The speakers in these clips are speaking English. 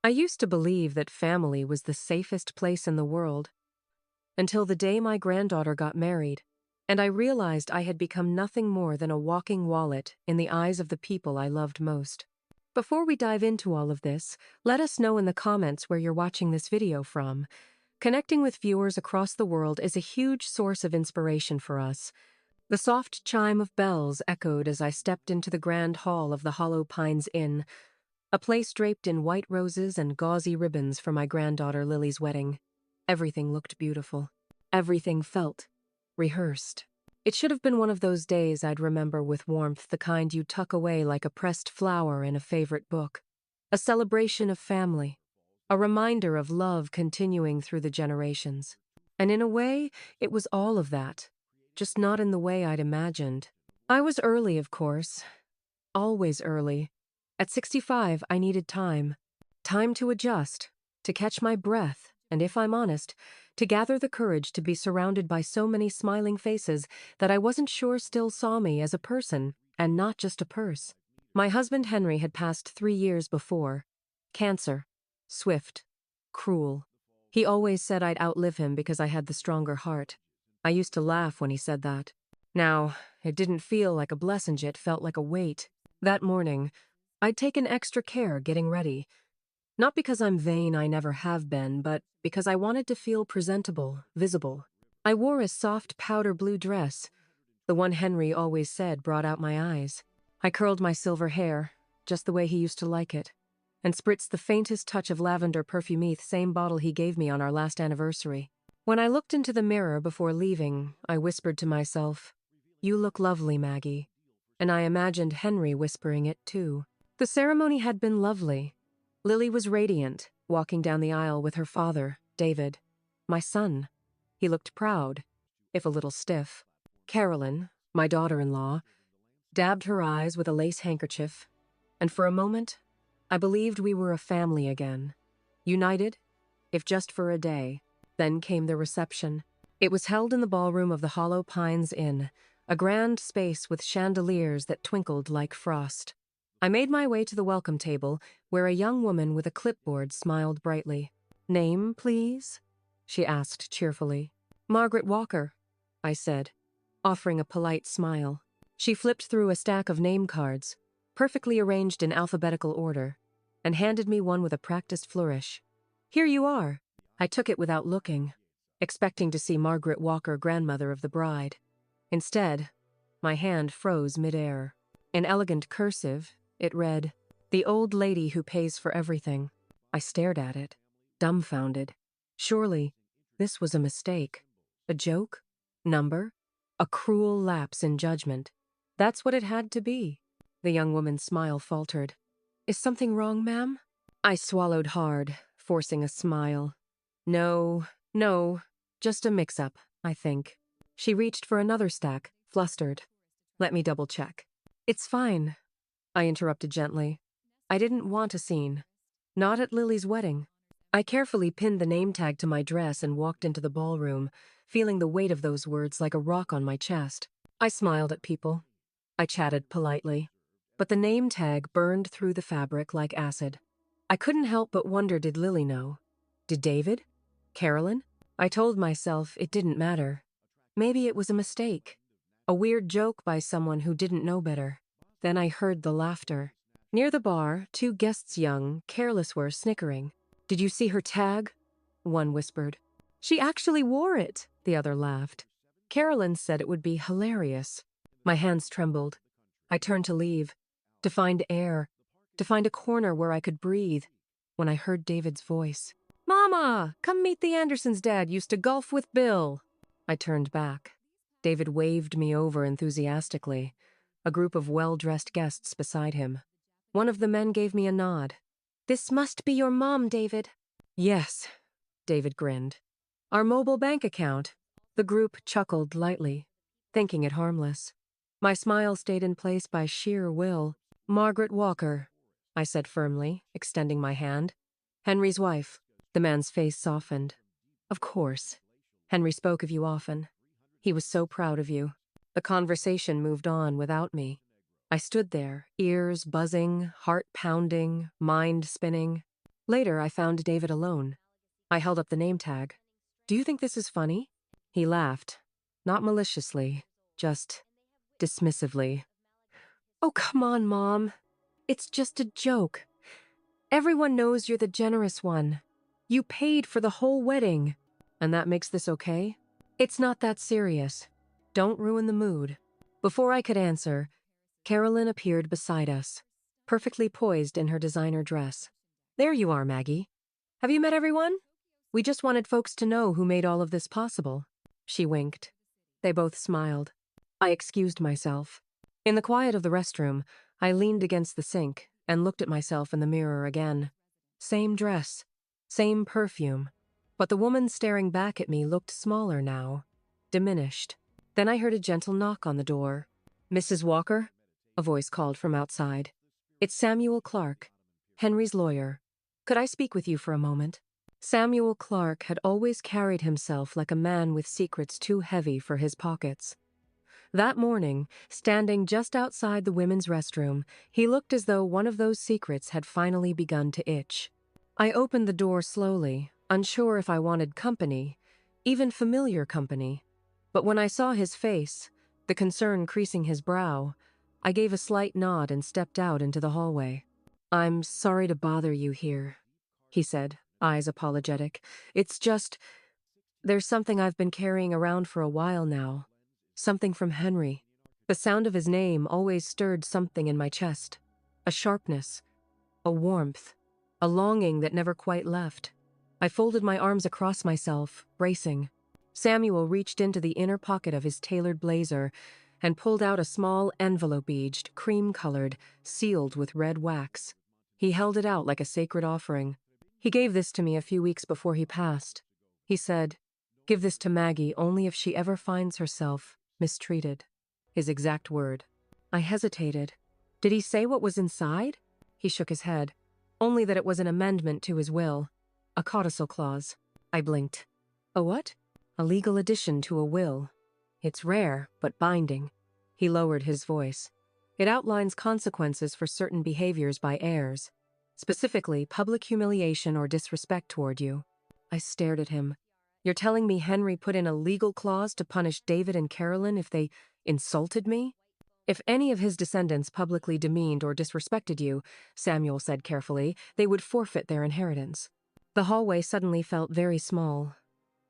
I used to believe that family was the safest place in the world, until the day my granddaughter got married, and I realized I had become nothing more than a walking wallet in the eyes of the people I loved most. Before we dive into all of this, let us know in the comments where you're watching this video from. Connecting with viewers across the world is a huge source of inspiration for us. The soft chime of bells echoed as I stepped into the grand hall of the Hollow Pines Inn, a place draped in white roses and gauzy ribbons for my granddaughter Lily's wedding. Everything looked beautiful. Everything felt rehearsed. It should have been one of those days I'd remember with warmth, the kind you tuck away like a pressed flower in a favorite book. A celebration of family. A reminder of love continuing through the generations. And in a way, it was all of that. Just not in the way I'd imagined. I was early, of course. Always early. At 65, I needed time. Time to adjust, to catch my breath, and if I'm honest, to gather the courage to be surrounded by so many smiling faces that I wasn't sure still saw me as a person, and not just a purse. My husband Henry had passed 3 years before. Cancer. Swift. Cruel. He always said I'd outlive him because I had the stronger heart. I used to laugh when he said that. Now, it didn't feel like a blessing, it felt like a weight. That morning, I'd taken extra care getting ready. Not because I'm vain, I never have been, but because I wanted to feel presentable, visible. I wore a soft powder blue dress, the one Henry always said brought out my eyes. I curled my silver hair, just the way he used to like it, and spritzed the faintest touch of lavender perfume, the same bottle he gave me on our last anniversary. When I looked into the mirror before leaving, I whispered to myself, "You look lovely, Maggie." And I imagined Henry whispering it too. The ceremony had been lovely. Lily was radiant, walking down the aisle with her father, David, my son. He looked proud, if a little stiff. Carolyn, my daughter-in-law, dabbed her eyes with a lace handkerchief, and for a moment, I believed we were a family again. United, if just for a day. Then came the reception. It was held in the ballroom of the Hollow Pines Inn, a grand space with chandeliers that twinkled like frost. I made my way to the welcome table, where a young woman with a clipboard smiled brightly. "Name, please?" she asked cheerfully. "Margaret Walker," I said, offering a polite smile. She flipped through a stack of name cards, perfectly arranged in alphabetical order, and handed me one with a practiced flourish. "Here you are." I took it without looking, expecting to see Margaret Walker, grandmother of the bride. Instead, my hand froze midair. In elegant cursive, it read, "The old lady who pays for everything." I stared at it, dumbfounded. Surely, this was a mistake. A joke? Number? A cruel lapse in judgment. That's what it had to be. The young woman's smile faltered. "Is something wrong, ma'am?" I swallowed hard, forcing a smile. No, just a mix-up, I think." She reached for another stack, flustered. "Let me double-check." "It's fine," I interrupted gently. I didn't want a scene. Not at Lily's wedding. I carefully pinned the name tag to my dress and walked into the ballroom, feeling the weight of those words like a rock on my chest. I smiled at people. I chatted politely. But the name tag burned through the fabric like acid. I couldn't help but wonder, did Lily know? Did David? Carolyn? I told myself it didn't matter. Maybe it was a mistake. A weird joke by someone who didn't know better. Then I heard the laughter. Near the bar, 2 guests young, careless were snickering. "Did you see her tag?" one whispered. "She actually wore it," the other laughed. Carolyn said it would be hilarious. My hands trembled. I turned to leave, to find air, to find a corner where I could breathe, when I heard David's voice. "Mama, come meet the Andersons' dad used to golf with Bill." I turned back. David waved me over enthusiastically, a group of well-dressed guests beside him. One of the men gave me a nod. "This must be your mom, David." "Yes," David grinned. "Our mobile bank account." The group chuckled lightly, thinking it harmless. My smile stayed in place by sheer will. "Margaret Walker," I said firmly, extending my hand. "Henry's wife." The man's face softened. "Of course. Henry spoke of you often. He was so proud of you." The conversation moved on without me. I stood there, ears buzzing, heart pounding, mind spinning. Later, I found David alone. I held up the name tag. Do you think this is funny? He laughed. Not maliciously, just dismissively. Oh, come on, Mom. It's just a joke. Everyone knows you're the generous one. You paid for the whole wedding. And that makes this okay? It's not that serious. Don't ruin the mood. Before I could answer, Carolyn appeared beside us, perfectly poised in her designer dress. There you are, Maggie. Have you met everyone? We just wanted folks to know who made all of this possible. She winked. They both smiled. I excused myself. In the quiet of the restroom, I leaned against the sink and looked at myself in the mirror again. Same dress, same perfume, but the woman staring back at me looked smaller now, diminished. Then I heard a gentle knock on the door. Mrs. Walker? A voice called from outside. It's Samuel Clark, Henry's lawyer. Could I speak with you for a moment? Samuel Clark had always carried himself like a man with secrets too heavy for his pockets. That morning, standing just outside the women's restroom, he looked as though one of those secrets had finally begun to itch. I opened the door slowly, unsure if I wanted company, even familiar company. But when I saw his face, the concern creasing his brow, I gave a slight nod and stepped out into the hallway. I'm sorry to bother you here, he said, eyes apologetic. It's just, there's something I've been carrying around for a while now. Something from Henry. The sound of his name always stirred something in my chest. A sharpness, a warmth, a longing that never quite left. I folded my arms across myself, bracing. Samuel reached into the inner pocket of his tailored blazer and pulled out a small envelope-aged, cream-colored, sealed with red wax. He held it out like a sacred offering. He gave this to me a few weeks before he passed. He said, "Give this to Maggie only if she ever finds herself mistreated." His exact word. I hesitated. Did he say what was inside? He shook his head. Only that it was an amendment to his will. A codicil clause. I blinked. A what? A legal addition to a will. It's rare, but binding. He lowered his voice. It outlines consequences for certain behaviors by heirs. Specifically, public humiliation or disrespect toward you. I stared at him. You're telling me Henry put in a legal clause to punish David and Carolyn if they insulted me? If any of his descendants publicly demeaned or disrespected you, Samuel said carefully, they would forfeit their inheritance. The hallway suddenly felt very small.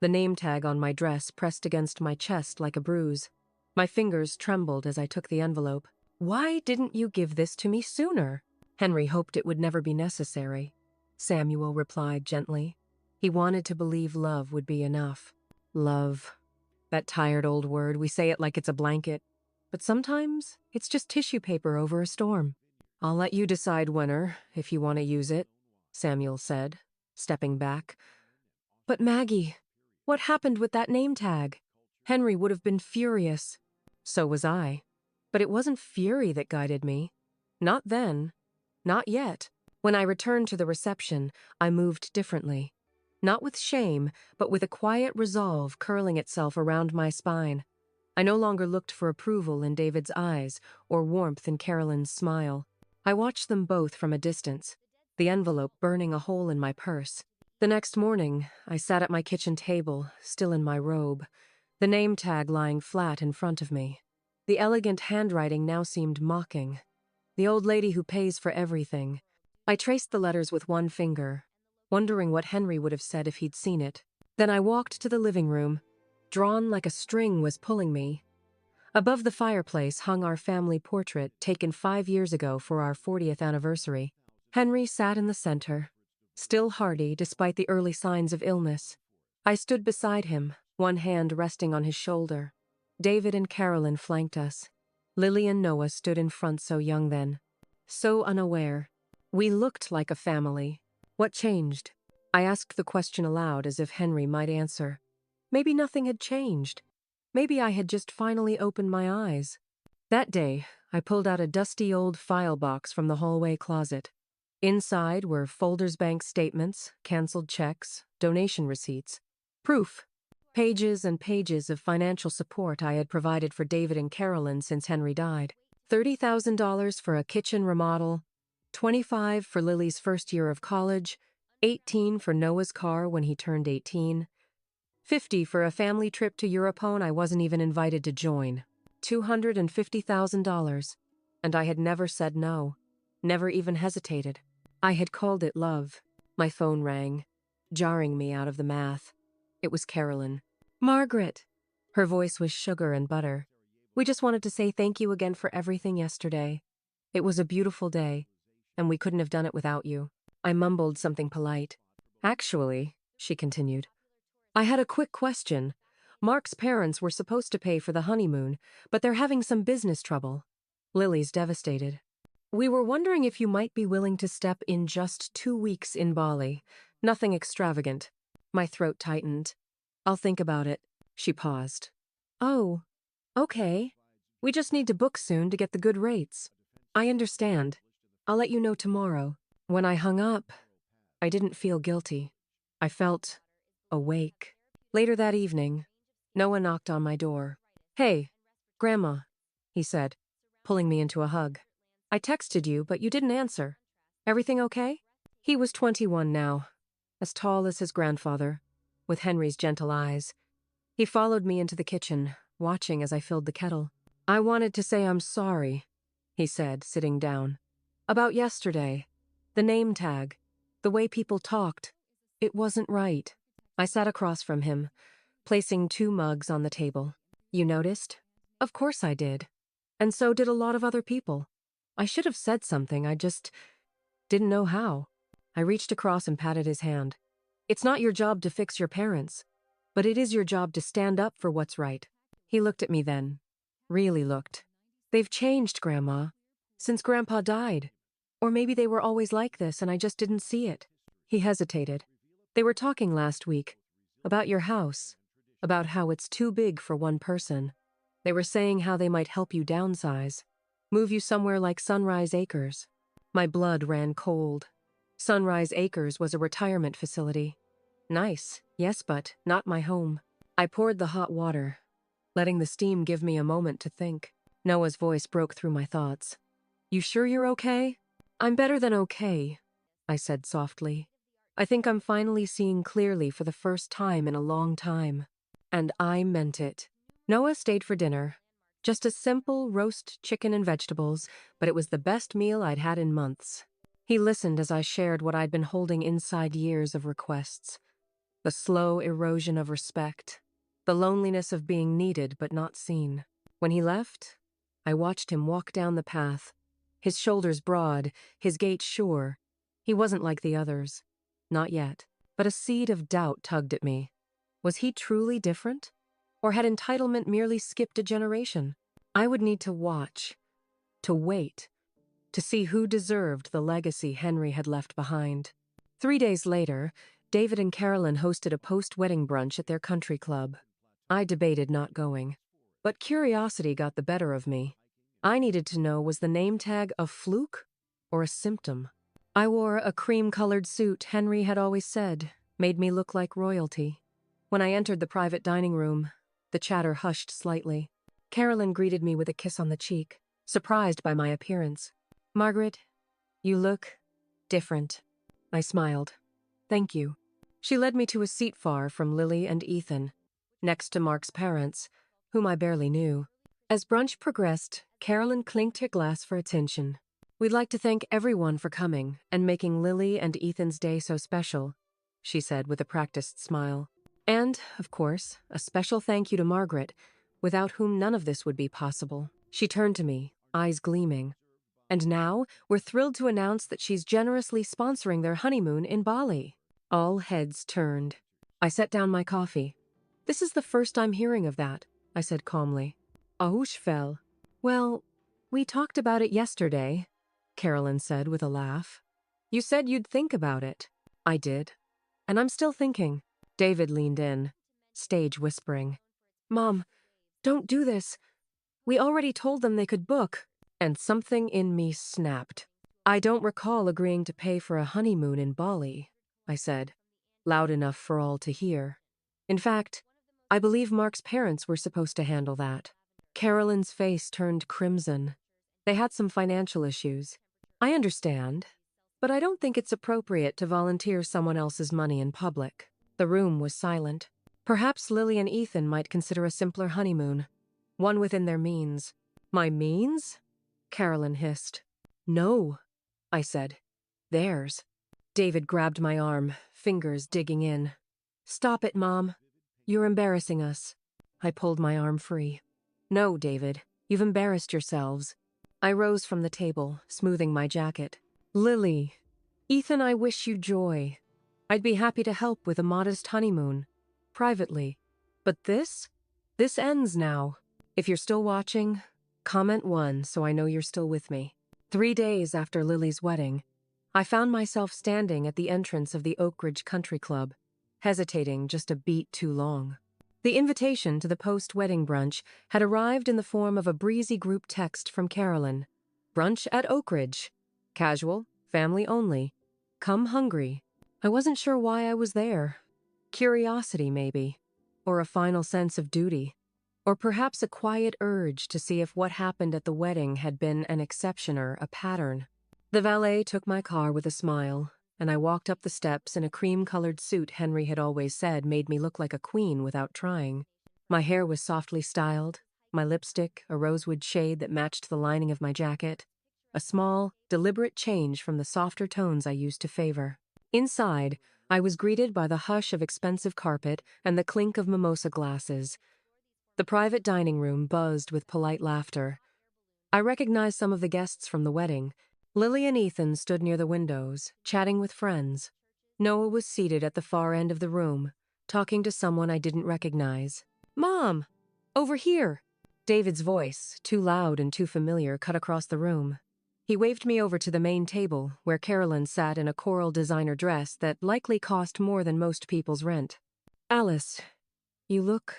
The name tag on my dress pressed against my chest like a bruise. My fingers trembled as I took the envelope. Why didn't you give this to me sooner? Henry hoped it would never be necessary. Samuel replied gently. He wanted to believe love would be enough. Love. That tired old word, we say it like it's a blanket. But sometimes, it's just tissue paper over a storm. I'll let you decide, Winner, if you want to use it, Samuel said, stepping back. But Maggie, what happened with that name tag? Henry would have been furious. So was I. But it wasn't fury that guided me. Not then. Not yet. When I returned to the reception, I moved differently. Not with shame, but with a quiet resolve curling itself around my spine. I no longer looked for approval in David's eyes or warmth in Carolyn's smile. I watched them both from a distance, the envelope burning a hole in my purse. The next morning, I sat at my kitchen table, still in my robe, the name tag lying flat in front of me. The elegant handwriting now seemed mocking. The old lady who pays for everything. I traced the letters with one finger, wondering what Henry would have said if he'd seen it. Then I walked to the living room. Drawn like a string was pulling me. Above the fireplace hung our family portrait taken 5 years ago for our 40th anniversary. Henry sat in the center, still hardy despite the early signs of illness. I stood beside him, one hand resting on his shoulder. David and Carolyn flanked us. Lily and Noah stood in front so young then. So unaware. We looked like a family. What changed? I asked the question aloud as if Henry might answer. Maybe nothing had changed. Maybe I had just finally opened my eyes. That day, I pulled out a dusty old file box from the hallway closet. Inside were folders bank statements, canceled checks, donation receipts. Proof. Pages and pages of financial support I had provided for David and Carolyn since Henry died. $30,000 for a kitchen remodel, $25,000 for Lily's first year of college, 18 for Noah's car when he turned 18. 50 for a family trip to Europone I wasn't even invited to join. $250,000. And I had never said no. Never even hesitated. I had called it love. My phone rang, jarring me out of the math. It was Carolyn. Margaret! Her voice was sugar and butter. We just wanted to say thank you again for everything yesterday. It was a beautiful day, and we couldn't have done it without you. I mumbled something polite. Actually, she continued, I had a quick question. Mark's parents were supposed to pay for the honeymoon, but they're having some business trouble. Lily's devastated. We were wondering if you might be willing to step in just 2 weeks in Bali. Nothing extravagant. My throat tightened. I'll think about it. She paused. Oh, okay. We just need to book soon to get the good rates. I understand. I'll let you know tomorrow. When I hung up, I didn't feel guilty. I felt awake. Later that evening, Noah knocked on my door. Hey, Grandma, he said, pulling me into a hug. I texted you, but you didn't answer. Everything okay? He was 21 now, as tall as his grandfather, with Henry's gentle eyes. He followed me into the kitchen, watching as I filled the kettle. I wanted to say I'm sorry, he said, sitting down. About yesterday, the name tag, the way people talked. It wasn't right. I sat across from him, placing 2 mugs on the table. You noticed? Of course I did. And so did a lot of other people. I should have said something, I just didn't know how. I reached across and patted his hand. It's not your job to fix your parents, but it is your job to stand up for what's right. He looked at me then. Really looked. They've changed, Grandma, since Grandpa died. Or maybe they were always like this and I just didn't see it. He hesitated. They were talking last week about your house, about how it's too big for one person. They were saying how they might help you downsize, move you somewhere like Sunrise Acres. My blood ran cold. Sunrise Acres was a retirement facility. Nice, yes, but not my home. I poured the hot water, letting the steam give me a moment to think. Noah's voice broke through my thoughts. You sure you're okay? I'm better than okay, I said softly. I think I'm finally seeing clearly for the first time in a long time. And I meant it. Noah stayed for dinner. Just a simple roast chicken and vegetables, but it was the best meal I'd had in months. He listened as I shared what I'd been holding inside years of requests. The slow erosion of respect. The loneliness of being needed but not seen. When he left, I watched him walk down the path. His shoulders broad, his gait sure. He wasn't like the others. Not yet. But a seed of doubt tugged at me. Was he truly different? Or had entitlement merely skipped a generation? I would need to watch, to wait, to see who deserved the legacy Henry had left behind. 3 days later, David and Carolyn hosted a post-wedding brunch at their country club. I debated not going, but curiosity got the better of me. I needed to know, was the name tag a fluke or a symptom? I wore a cream-colored suit Henry had always said made me look like royalty. When I entered the private dining room, the chatter hushed slightly. Carolyn greeted me with a kiss on the cheek, surprised by my appearance. Margaret, you look different. I smiled. Thank you. She led me to a seat far from Lily and Ethan, next to Mark's parents, whom I barely knew. As brunch progressed, Carolyn clinked her glass for attention. We'd like to thank everyone for coming and making Lily and Ethan's day so special, she said with a practiced smile. And, of course, a special thank you to Margaret, without whom none of this would be possible. She turned to me, eyes gleaming. And now, we're thrilled to announce that she's generously sponsoring their honeymoon in Bali. All heads turned. I set down my coffee. This is the first I'm hearing of that, I said calmly. Fell. Well, we talked about it yesterday, Carolyn said with a laugh. You said you'd think about it. I did. And I'm still thinking. David leaned in, stage whispering. Mom, don't do this. We already told them they could book. And something in me snapped. I don't recall agreeing to pay for a honeymoon in Bali, I said, loud enough for all to hear. In fact, I believe Mark's parents were supposed to handle that. Carolyn's face turned crimson. They had some financial issues. I understand. But I don't think it's appropriate to volunteer someone else's money in public. The room was silent. Perhaps Lily and Ethan might consider a simpler honeymoon, one within their means. My means? Carolyn hissed. No, I said. Theirs. David grabbed my arm, fingers digging in. Stop it, Mom. You're embarrassing us. I pulled my arm free. No, David, you've embarrassed yourselves. I rose from the table, smoothing my jacket. Lily, Ethan, I wish you joy. I'd be happy to help with a modest honeymoon, privately. But this ends now. If you're still watching, comment 1 so I know you're still with me. 3 days after Lily's wedding, I found myself standing at the entrance of the Oak Ridge Country Club, hesitating just a beat too long. The invitation to the post-wedding brunch had arrived in the form of a breezy group text from Carolyn. Brunch at Oak Ridge. Casual, family only. Come hungry. I wasn't sure why I was there. Curiosity, maybe. Or a final sense of duty. Or perhaps a quiet urge to see if what happened at the wedding had been an exception or a pattern. The valet took my car with a smile, and I walked up the steps in a cream-colored suit Henry had always said made me look like a queen without trying. My hair was softly styled, my lipstick a rosewood shade that matched the lining of my jacket, a small, deliberate change from the softer tones I used to favor. Inside, I was greeted by the hush of expensive carpet and the clink of mimosa glasses. The private dining room buzzed with polite laughter. I recognized some of the guests from the wedding. Lily and Ethan stood near the windows, chatting with friends. Noah was seated at the far end of the room, talking to someone I didn't recognize. Mom! Over here! David's voice, too loud and too familiar, cut across the room. He waved me over to the main table, where Carolyn sat in a coral designer dress that likely cost more than most people's rent. Alice, you look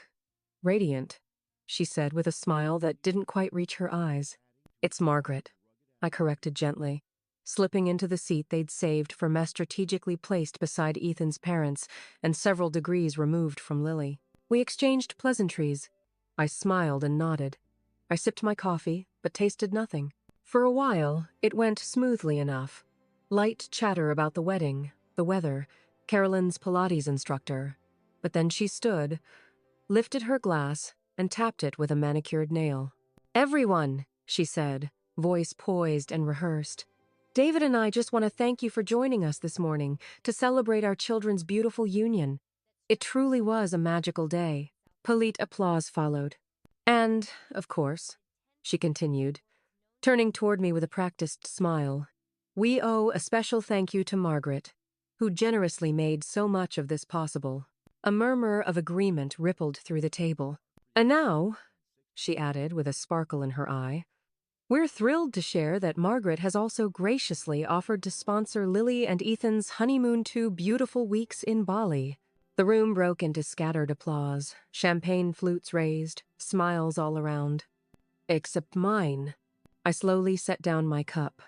radiant, she said with a smile that didn't quite reach her eyes. It's Margaret, I corrected gently, slipping into the seat they'd saved for me strategically placed beside Ethan's parents and several degrees removed from Lily. We exchanged pleasantries. I smiled and nodded. I sipped my coffee, but tasted nothing. For a while, it went smoothly enough. Light chatter about the wedding, the weather, Carolyn's Pilates instructor. But then she stood, lifted her glass, and tapped it with a manicured nail. Everyone, she said, voice poised and rehearsed. David and I just want to thank you for joining us this morning to celebrate our children's beautiful union. It truly was a magical day. Polite applause followed. And, of course, she continued, turning toward me with a practiced smile, we owe a special thank you to Margaret, who generously made so much of this possible. A murmur of agreement rippled through the table. And now, she added with a sparkle in her eye, we're thrilled to share that Margaret has also graciously offered to sponsor Lily and Ethan's honeymoon 2 beautiful weeks in Bali. The room broke into scattered applause, champagne flutes raised, smiles all around. Except mine. I slowly set down my cup,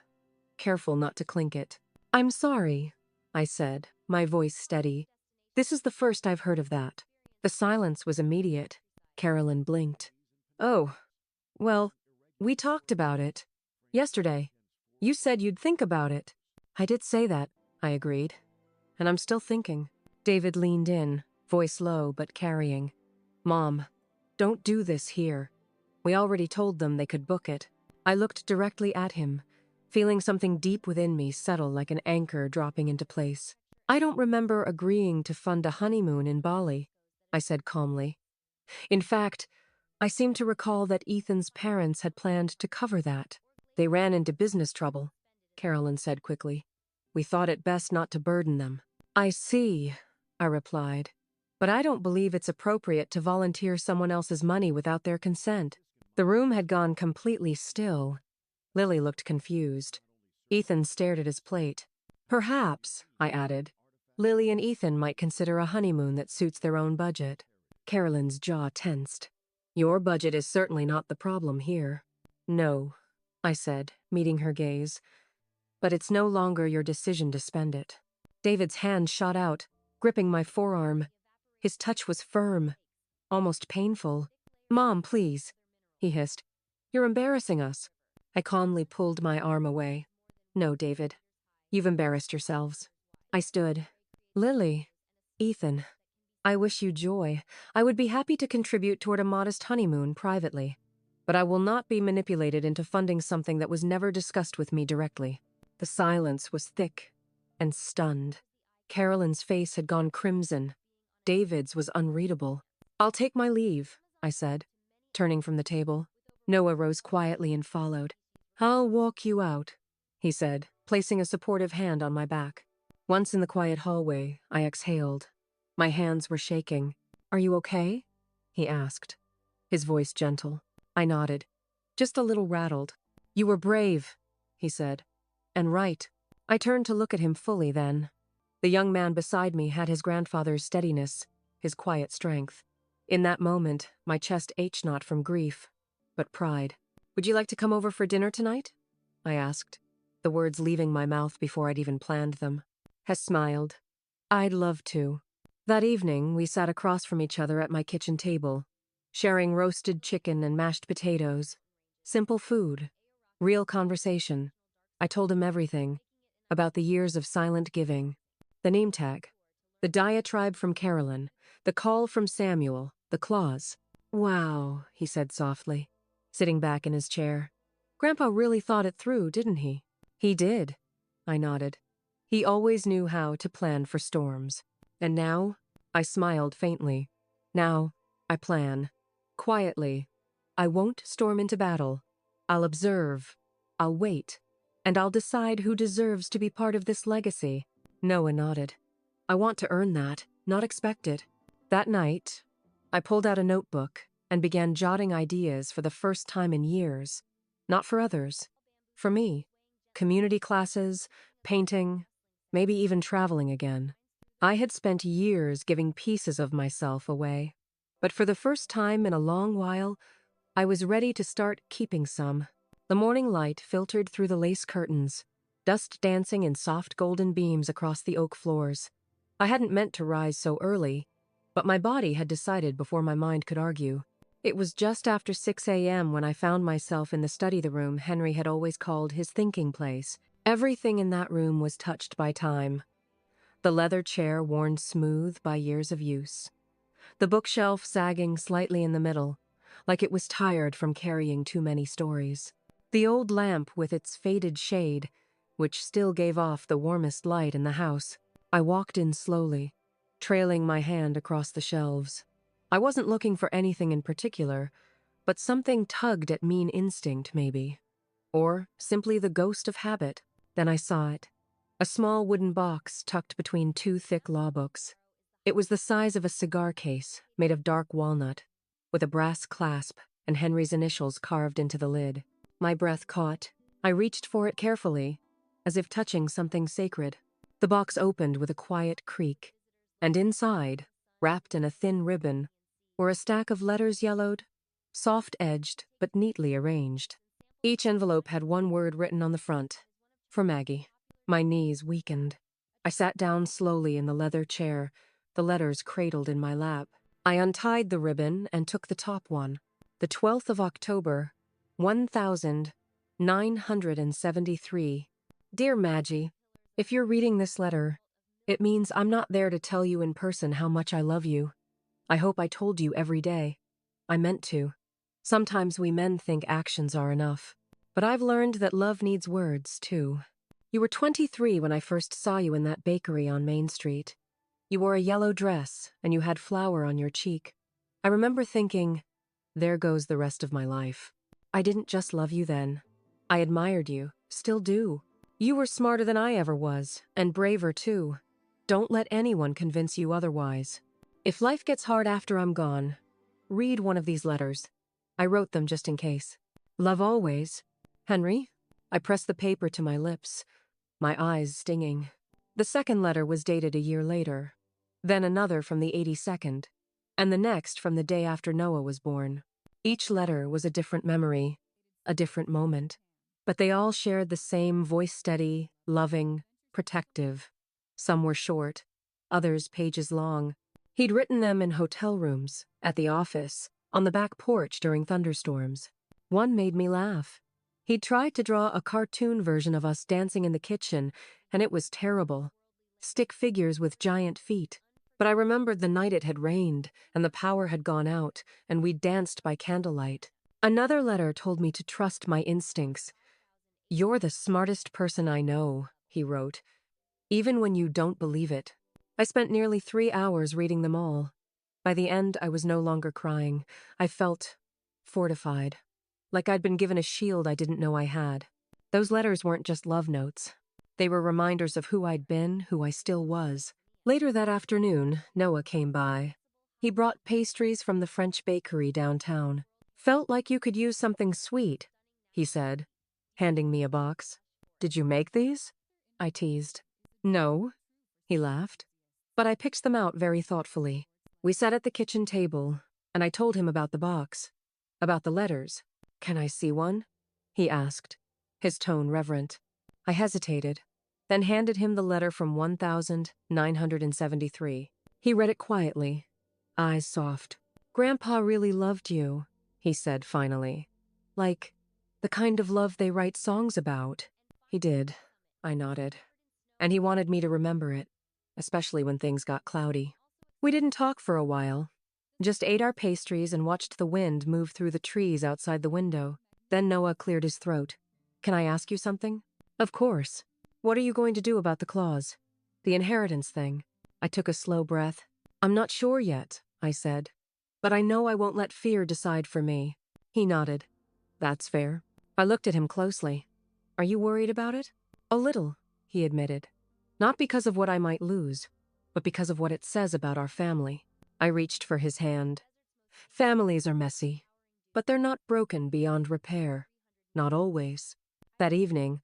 careful not to clink it. I'm sorry, I said, my voice steady. This is the first I've heard of that. The silence was immediate. Carolyn blinked. Oh, well, we talked about it. Yesterday. You said you'd think about it. I did say that, I agreed. And I'm still thinking. David leaned in, voice low but carrying. Mom, don't do this here. We already told them they could book it. I looked directly at him, feeling something deep within me settle like an anchor dropping into place. I don't remember agreeing to fund a honeymoon in Bali, I said calmly. In fact, I seem to recall that Ethan's parents had planned to cover that. They ran into business trouble, Carolyn said quickly. We thought it best not to burden them. I see, I replied, but I don't believe it's appropriate to volunteer someone else's money without their consent. The room had gone completely still. Lily looked confused. Ethan stared at his plate. Perhaps, I added, Lily and Ethan might consider a honeymoon that suits their own budget. Carolyn's jaw tensed. Your budget is certainly not the problem here. No, I said, meeting her gaze. But it's no longer your decision to spend it. David's hand shot out, gripping my forearm. His touch was firm, almost painful. Mom, please, he hissed. You're embarrassing us. I calmly pulled my arm away. No, David. You've embarrassed yourselves. I stood. Lily. Ethan. I wish you joy. I would be happy to contribute toward a modest honeymoon privately. But I will not be manipulated into funding something that was never discussed with me directly. The silence was thick and stunned. Carolyn's face had gone crimson. David's was unreadable. I'll take my leave, I said, turning from the table. Noah rose quietly and followed. I'll walk you out, he said, placing a supportive hand on my back. Once in the quiet hallway, I exhaled. My hands were shaking. Are you okay? He asked, his voice gentle. I nodded, just a little rattled. You were brave, he said. And right. I turned to look at him fully then. The young man beside me had his grandfather's steadiness, his quiet strength. In that moment, my chest ached not from grief, but pride. Would you like to come over for dinner tonight? I asked, the words leaving my mouth before I'd even planned them. Hess smiled. I'd love to. That evening, we sat across from each other at my kitchen table, sharing roasted chicken and mashed potatoes. Simple food. Real conversation. I told him everything. About the years of silent giving. The name tag. The diatribe from Carolyn. The call from Samuel. The clause. Wow, he said softly, sitting back in his chair. Grandpa really thought it through, didn't he? He did. I nodded. He always knew how to plan for storms. And now, I smiled faintly. Now, I plan. Quietly. I won't storm into battle. I'll observe. I'll wait. And I'll decide who deserves to be part of this legacy. Noah nodded. I want to earn that, not expect it. That night, I pulled out a notebook and began jotting ideas for the first time in years. Not for others. For me. Community classes, painting, maybe even traveling again. I had spent years giving pieces of myself away. But for the first time in a long while, I was ready to start keeping some. The morning light filtered through the lace curtains, dust dancing in soft golden beams across the oak floors. I hadn't meant to rise so early, but my body had decided before my mind could argue. It was just after 6 a.m. when I found myself in the study room Henry had always called his thinking place. Everything in that room was touched by time. The leather chair worn smooth by years of use. The bookshelf sagging slightly in the middle, like it was tired from carrying too many stories. The old lamp with its faded shade, which still gave off the warmest light in the house. I walked in slowly, trailing my hand across the shelves. I wasn't looking for anything in particular, but something tugged at mean instinct, maybe. Or simply the ghost of habit. Then I saw it. A small wooden box tucked between two thick law books. It was the size of a cigar case, made of dark walnut, with a brass clasp and Henry's initials carved into the lid. My breath caught. I reached for it carefully, as if touching something sacred. The box opened with a quiet creak, and inside, wrapped in a thin ribbon, were a stack of letters yellowed, soft-edged but neatly arranged. Each envelope had one word written on the front. For Maggie. My knees weakened. I sat down slowly in the leather chair, the letters cradled in my lap. I untied the ribbon and took the top one. The 12th of October, 1973. Dear Maggie, if you're reading this letter, it means I'm not there to tell you in person how much I love you. I hope I told you every day. I meant to. Sometimes we men think actions are enough. But I've learned that love needs words, too. You were 23 when I first saw you in that bakery on Main Street. You wore a yellow dress, and you had flour on your cheek. I remember thinking, there goes the rest of my life. I didn't just love you then. I admired you, still do. You were smarter than I ever was, and braver too. Don't let anyone convince you otherwise. If life gets hard after I'm gone, read one of these letters. I wrote them just in case. Love always. Henry? I pressed the paper to my lips, my eyes stinging. The second letter was dated a year later, then another from the 82nd, and the next from the day after Noah was born. Each letter was a different memory, a different moment, but they all shared the same voice-steady, loving, protective. Some were short, others pages long. He'd written them in hotel rooms, at the office, on the back porch during thunderstorms. One made me laugh. He'd tried to draw a cartoon version of us dancing in the kitchen, and it was terrible. Stick figures with giant feet. But I remembered the night it had rained, and the power had gone out, and we danced by candlelight. Another letter told me to trust my instincts. "You're the smartest person I know," he wrote, "even when you don't believe it." I spent nearly 3 hours reading them all. By the end, I was no longer crying. I felt fortified, like I'd been given a shield I didn't know I had. Those letters weren't just love notes. They were reminders of who I'd been, who I still was. Later that afternoon, Noah came by. He brought pastries from the French bakery downtown. "Felt like you could use something sweet," he said, handing me a box. "Did you make these?" I teased. "No," he laughed. But I picked them out very thoughtfully. We sat at the kitchen table, and I told him about the box, about the letters. "Can I see one?" he asked, his tone reverent. I hesitated, then handed him the letter from 1973. He read it quietly, eyes soft. "Grandpa really loved you," he said finally. "Like, the kind of love they write songs about." "He did," I nodded. "And he wanted me to remember it, especially when things got cloudy." We didn't talk for a while, just ate our pastries and watched the wind move through the trees outside the window. Then Noah cleared his throat. "Can I ask you something?" "Of course. What are you going to do about the clause? The inheritance thing?" I took a slow breath. "I'm not sure yet," I said. "But I know I won't let fear decide for me." He nodded. "That's fair." I looked at him closely. "Are you worried about it?" "A little," he admitted. "Not because of what I might lose, but because of what it says about our family." I reached for his hand. "Families are messy, but they're not broken beyond repair. Not always." That evening,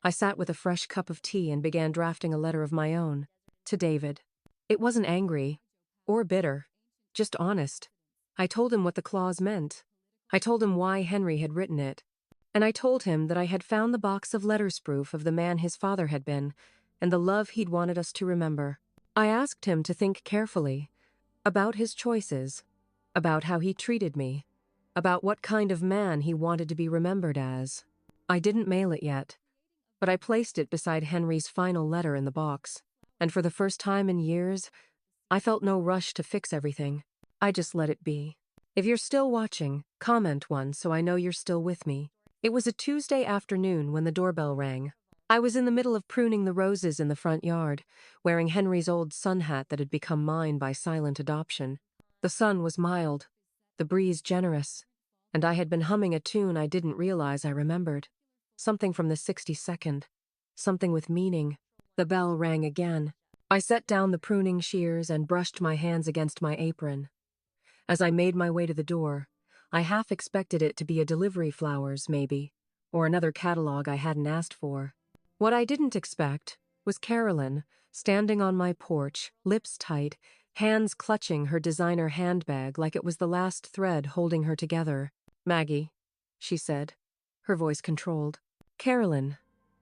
I sat with a fresh cup of tea and began drafting a letter of my own. To David. It wasn't angry, or bitter, just honest. I told him what the clause meant. I told him why Henry had written it. And I told him that I had found the box of letters proof of the man his father had been, and the love he'd wanted us to remember. I asked him to think carefully about his choices, about how he treated me, about what kind of man he wanted to be remembered as. I didn't mail it yet, but I placed it beside Henry's final letter in the box. And for the first time in years, I felt no rush to fix everything. I just let it be. If you're still watching, comment one so I know you're still with me. It was a Tuesday afternoon when the doorbell rang. I was in the middle of pruning the roses in the front yard, wearing Henry's old sun hat that had become mine by silent adoption. The sun was mild, the breeze generous, and I had been humming a tune I didn't realize I remembered. Something from the 62nd, something with meaning. The bell rang again. I set down the pruning shears and brushed my hands against my apron. As I made my way to the door, I half expected it to be a delivery flowers, maybe, or another catalog I hadn't asked for. What I didn't expect was Carolyn, standing on my porch, lips tight, hands clutching her designer handbag like it was the last thread holding her together. "Maggie," she said, her voice controlled. "Carolyn,"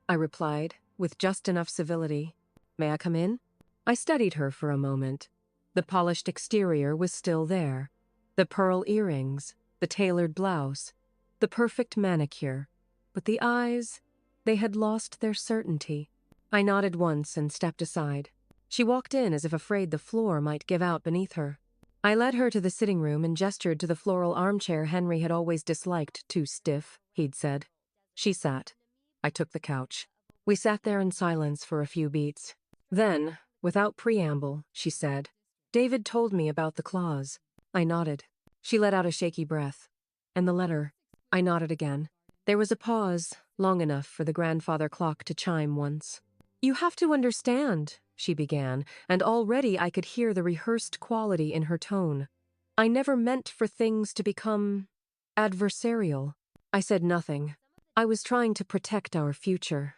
I replied, with just enough civility. "May I come in?" I studied her for a moment. The polished exterior was still there. The pearl earrings, the tailored blouse, the perfect manicure. But the eyes, they had lost their certainty. I nodded once and stepped aside. She walked in as if afraid the floor might give out beneath her. I led her to the sitting room and gestured to the floral armchair Henry had always disliked, too stiff, he'd said. She sat. I took the couch. We sat there in silence for a few beats. Then, without preamble, she said, "David told me about the clause." I nodded. She let out a shaky breath. "And the letter?" I nodded again. There was a pause, long enough for the grandfather clock to chime once. "You have to understand," she began, and already I could hear the rehearsed quality in her tone. "I never meant for things to become adversarial." I said nothing. "I was trying to protect our future,"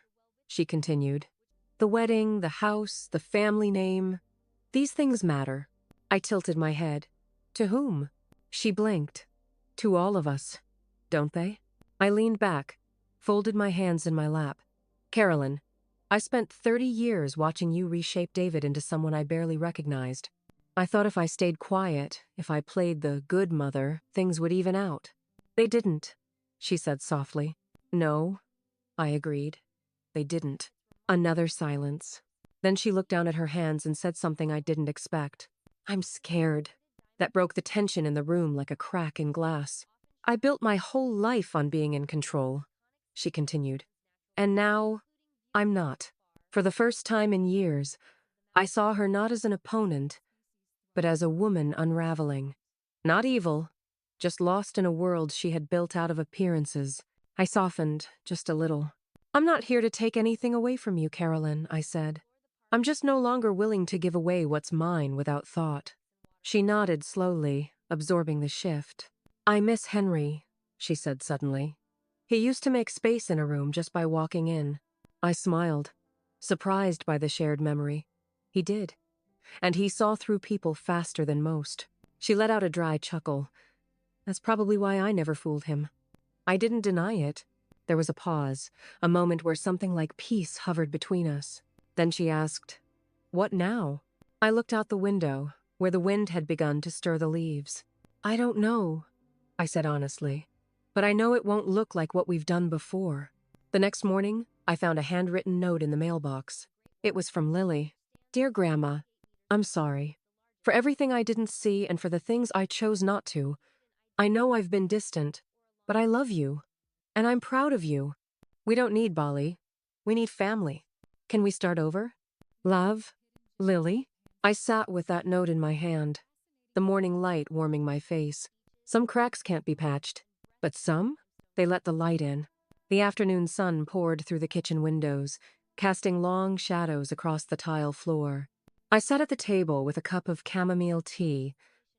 she continued. "The wedding, the house, the family name. These things matter." I tilted my head. "To whom?" She blinked. "To all of us, don't they?" I leaned back, folded my hands in my lap. "Carolyn, I spent 30 years watching you reshape David into someone I barely recognized. I thought if I stayed quiet, if I played the good mother, things would even out. They didn't," she said softly. "No," I agreed. "They didn't." Another silence. Then she looked down at her hands and said something I didn't expect. I'm scared. That broke the tension in the room like a crack in glass. I built my whole life on being in control, she continued. And now, I'm not. For the first time in years, I saw her not as an opponent, but as a woman unraveling. Not evil, just lost in a world she had built out of appearances. I softened just a little. I'm not here to take anything away from you, Carolyn, I said. I'm just no longer willing to give away what's mine without thought. She nodded slowly, absorbing the shift. I miss Henry, she said suddenly. He used to make space in a room just by walking in. I smiled, surprised by the shared memory. He did. And he saw through people faster than most. She let out a dry chuckle. That's probably why I never fooled him. I didn't deny it. There was a pause, a moment where something like peace hovered between us. Then she asked, "What now?" I looked out the window, where the wind had begun to stir the leaves. I don't know, I said honestly, but I know it won't look like what we've done before. The next morning, I found a handwritten note in the mailbox. It was from Lily. Dear Grandma, I'm sorry. For everything I didn't see and for the things I chose not to. I know I've been distant, but I love you. And I'm proud of you. We don't need Bali. We need family. Can we start over? Love, Lily. I sat with that note in my hand, the morning light warming my face. Some cracks can't be patched, but some? They let the light in. The afternoon sun poured through the kitchen windows, casting long shadows across the tile floor. I sat at the table with a cup of chamomile tea,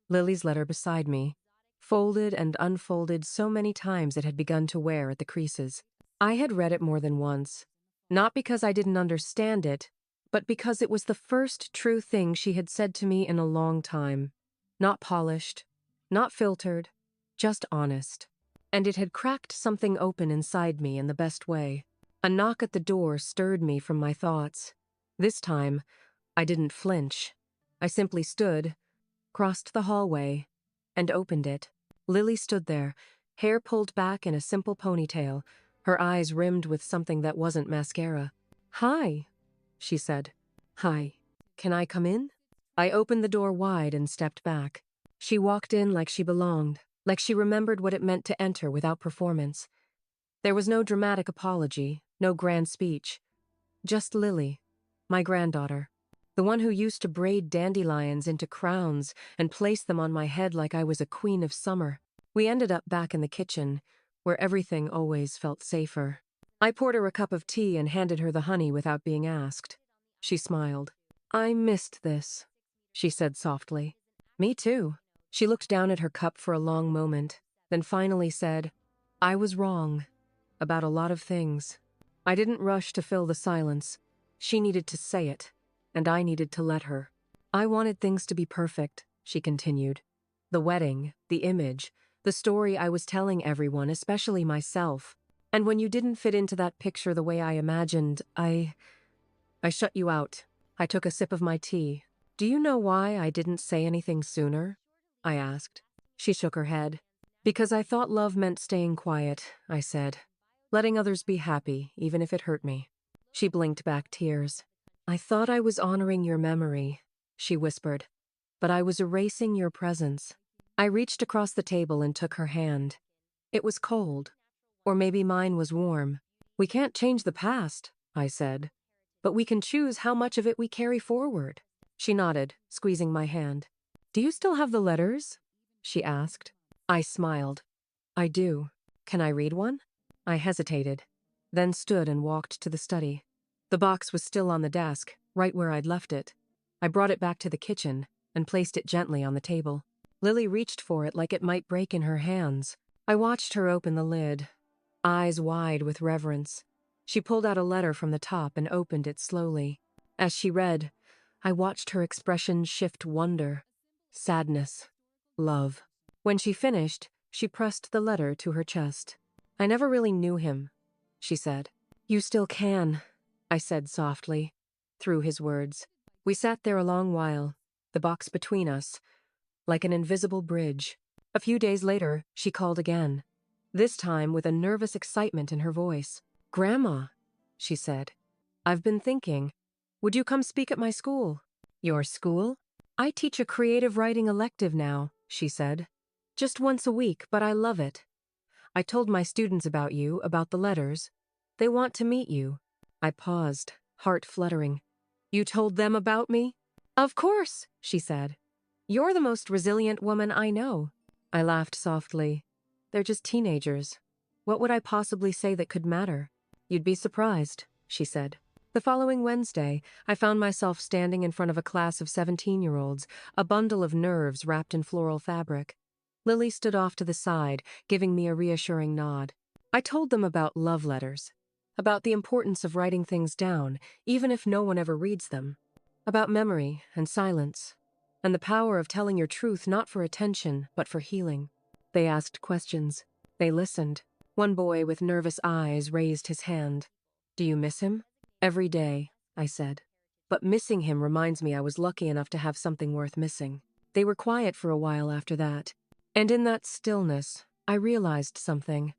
Lily's letter beside me, folded and unfolded so many times it had begun to wear at the creases. I had read it more than once, not because I didn't understand it, but because it was the first true thing she had said to me in a long time. Not polished, not filtered, just honest. And it had cracked something open inside me in the best way. A knock at the door stirred me from my thoughts. This time, I didn't flinch. I simply stood, crossed the hallway, and opened it. Lily stood there, hair pulled back in a simple ponytail, her eyes rimmed with something that wasn't mascara. Hi, she said. Hi. Can I come in? I opened the door wide and stepped back. She walked in like she belonged, like she remembered what it meant to enter without performance. There was no dramatic apology, no grand speech. Just Lily, my granddaughter. The one who used to braid dandelions into crowns and place them on my head like I was a queen of summer. We ended up back in the kitchen, where everything always felt safer. I poured her a cup of tea and handed her the honey without being asked. She smiled. I missed this, she said softly. Me too. She looked down at her cup for a long moment, then finally said, I was wrong about a lot of things. I didn't rush to fill the silence. She needed to say it, and I needed to let her. I wanted things to be perfect, she continued. The wedding, the image, the story I was telling everyone, especially myself. And when you didn't fit into that picture the way I imagined, I shut you out. I took a sip of my tea. Do you know why I didn't say anything sooner? I asked. She shook her head. Because I thought love meant staying quiet, I said. Letting others be happy, even if it hurt me. She blinked back tears. I thought I was honoring your memory, she whispered, but I was erasing your presence. I reached across the table and took her hand. It was cold, or maybe mine was warm. We can't change the past, I said, but we can choose how much of it we carry forward. She nodded, squeezing my hand. Do you still have the letters? She asked. I smiled. I do. Can I read one? I hesitated, then stood and walked to the study. The box was still on the desk, right where I'd left it. I brought it back to the kitchen and placed it gently on the table. Lily reached for it like it might break in her hands. I watched her open the lid, eyes wide with reverence. She pulled out a letter from the top and opened it slowly. As she read, I watched her expression shift wonder, sadness, love. When she finished, she pressed the letter to her chest. I never really knew him, she said. You still can, I said softly, through his words. We sat there a long while, the box between us, like an invisible bridge. A few days later, she called again, this time with a nervous excitement in her voice. Grandma, she said, I've been thinking. Would you come speak at my school? Your school? I teach a creative writing elective now, she said. Just once a week, but I love it. I told my students about you, about the letters. They want to meet you. I paused, heart fluttering. You told them about me? Of course, she said. You're the most resilient woman I know. I laughed softly. They're just teenagers. What would I possibly say that could matter? You'd be surprised, she said. The following Wednesday, I found myself standing in front of a class of 17-year-olds, a bundle of nerves wrapped in floral fabric. Lily stood off to the side, giving me a reassuring nod. I told them about love letters, about the importance of writing things down, even if no one ever reads them, about memory and silence, and the power of telling your truth not for attention, but for healing. They asked questions. They listened. One boy with nervous eyes raised his hand. Do you miss him? Every day, I said. But missing him reminds me I was lucky enough to have something worth missing. They were quiet for a while after that. And in that stillness, I realized something.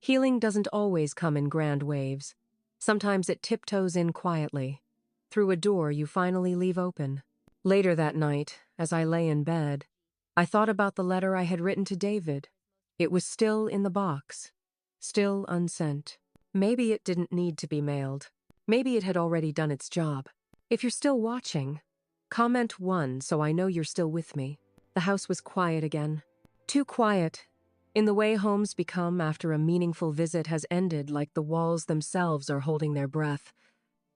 Healing doesn't always come in grand waves. Sometimes it tiptoes in quietly, through a door you finally leave open. Later that night, as I lay in bed, I thought about the letter I had written to David. It was still in the box, still unsent. Maybe it didn't need to be mailed. Maybe it had already done its job. If you're still watching, comment 1 so I know you're still with me. The house was quiet again. Too quiet, in the way homes become after a meaningful visit has ended, like the walls themselves are holding their breath,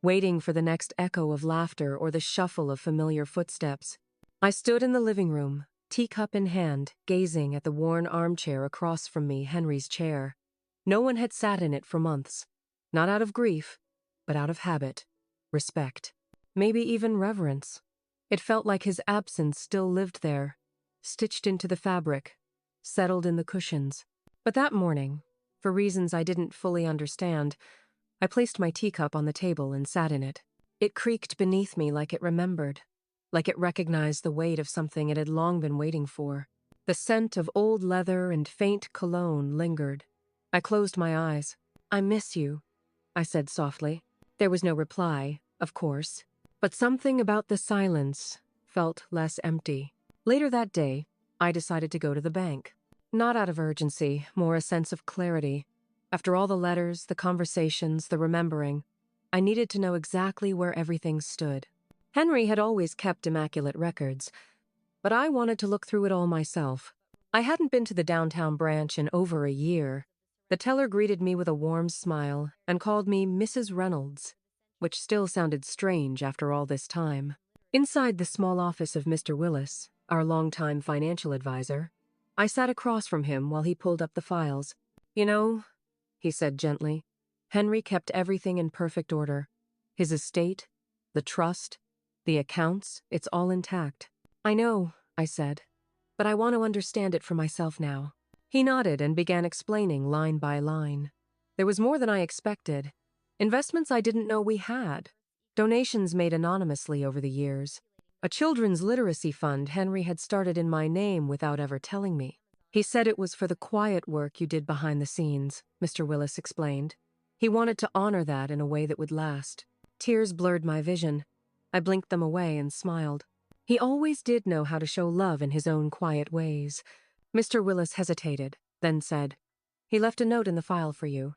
waiting for the next echo of laughter or the shuffle of familiar footsteps. I stood in the living room, teacup in hand, gazing at the worn armchair across from me, Henry's chair. No one had sat in it for months, not out of grief, but out of habit, respect, maybe even reverence. It felt like his absence still lived there, stitched into the fabric, settled in the cushions. But that morning, for reasons I didn't fully understand, I placed my teacup on the table and sat in it. It creaked beneath me like it remembered, like it recognized the weight of something it had long been waiting for. The scent of old leather and faint cologne lingered. I closed my eyes. I miss you, I said softly. There was no reply, of course, but something about the silence felt less empty. Later that day, I decided to go to the bank. Not out of urgency, more a sense of clarity. After all the letters, the conversations, the remembering, I needed to know exactly where everything stood. Henry had always kept immaculate records, but I wanted to look through it all myself. I hadn't been to the downtown branch in over a year. The teller greeted me with a warm smile and called me Mrs. Reynolds, which still sounded strange after all this time. Inside the small office of Mr. Willis, our longtime financial advisor, I sat across from him while he pulled up the files. You know, he said gently, Henry kept everything in perfect order. His estate, the trust, the accounts, it's all intact. I know, I said, but I want to understand it for myself now. He nodded and began explaining line by line. There was more than I expected. Investments I didn't know we had. Donations made anonymously over the years. A children's literacy fund Henry had started in my name without ever telling me. He said it was for the quiet work you did behind the scenes, Mr. Willis explained. He wanted to honor that in a way that would last. Tears blurred my vision. I blinked them away and smiled. He always did know how to show love in his own quiet ways. Mr. Willis hesitated, then said, He left a note in the file for you.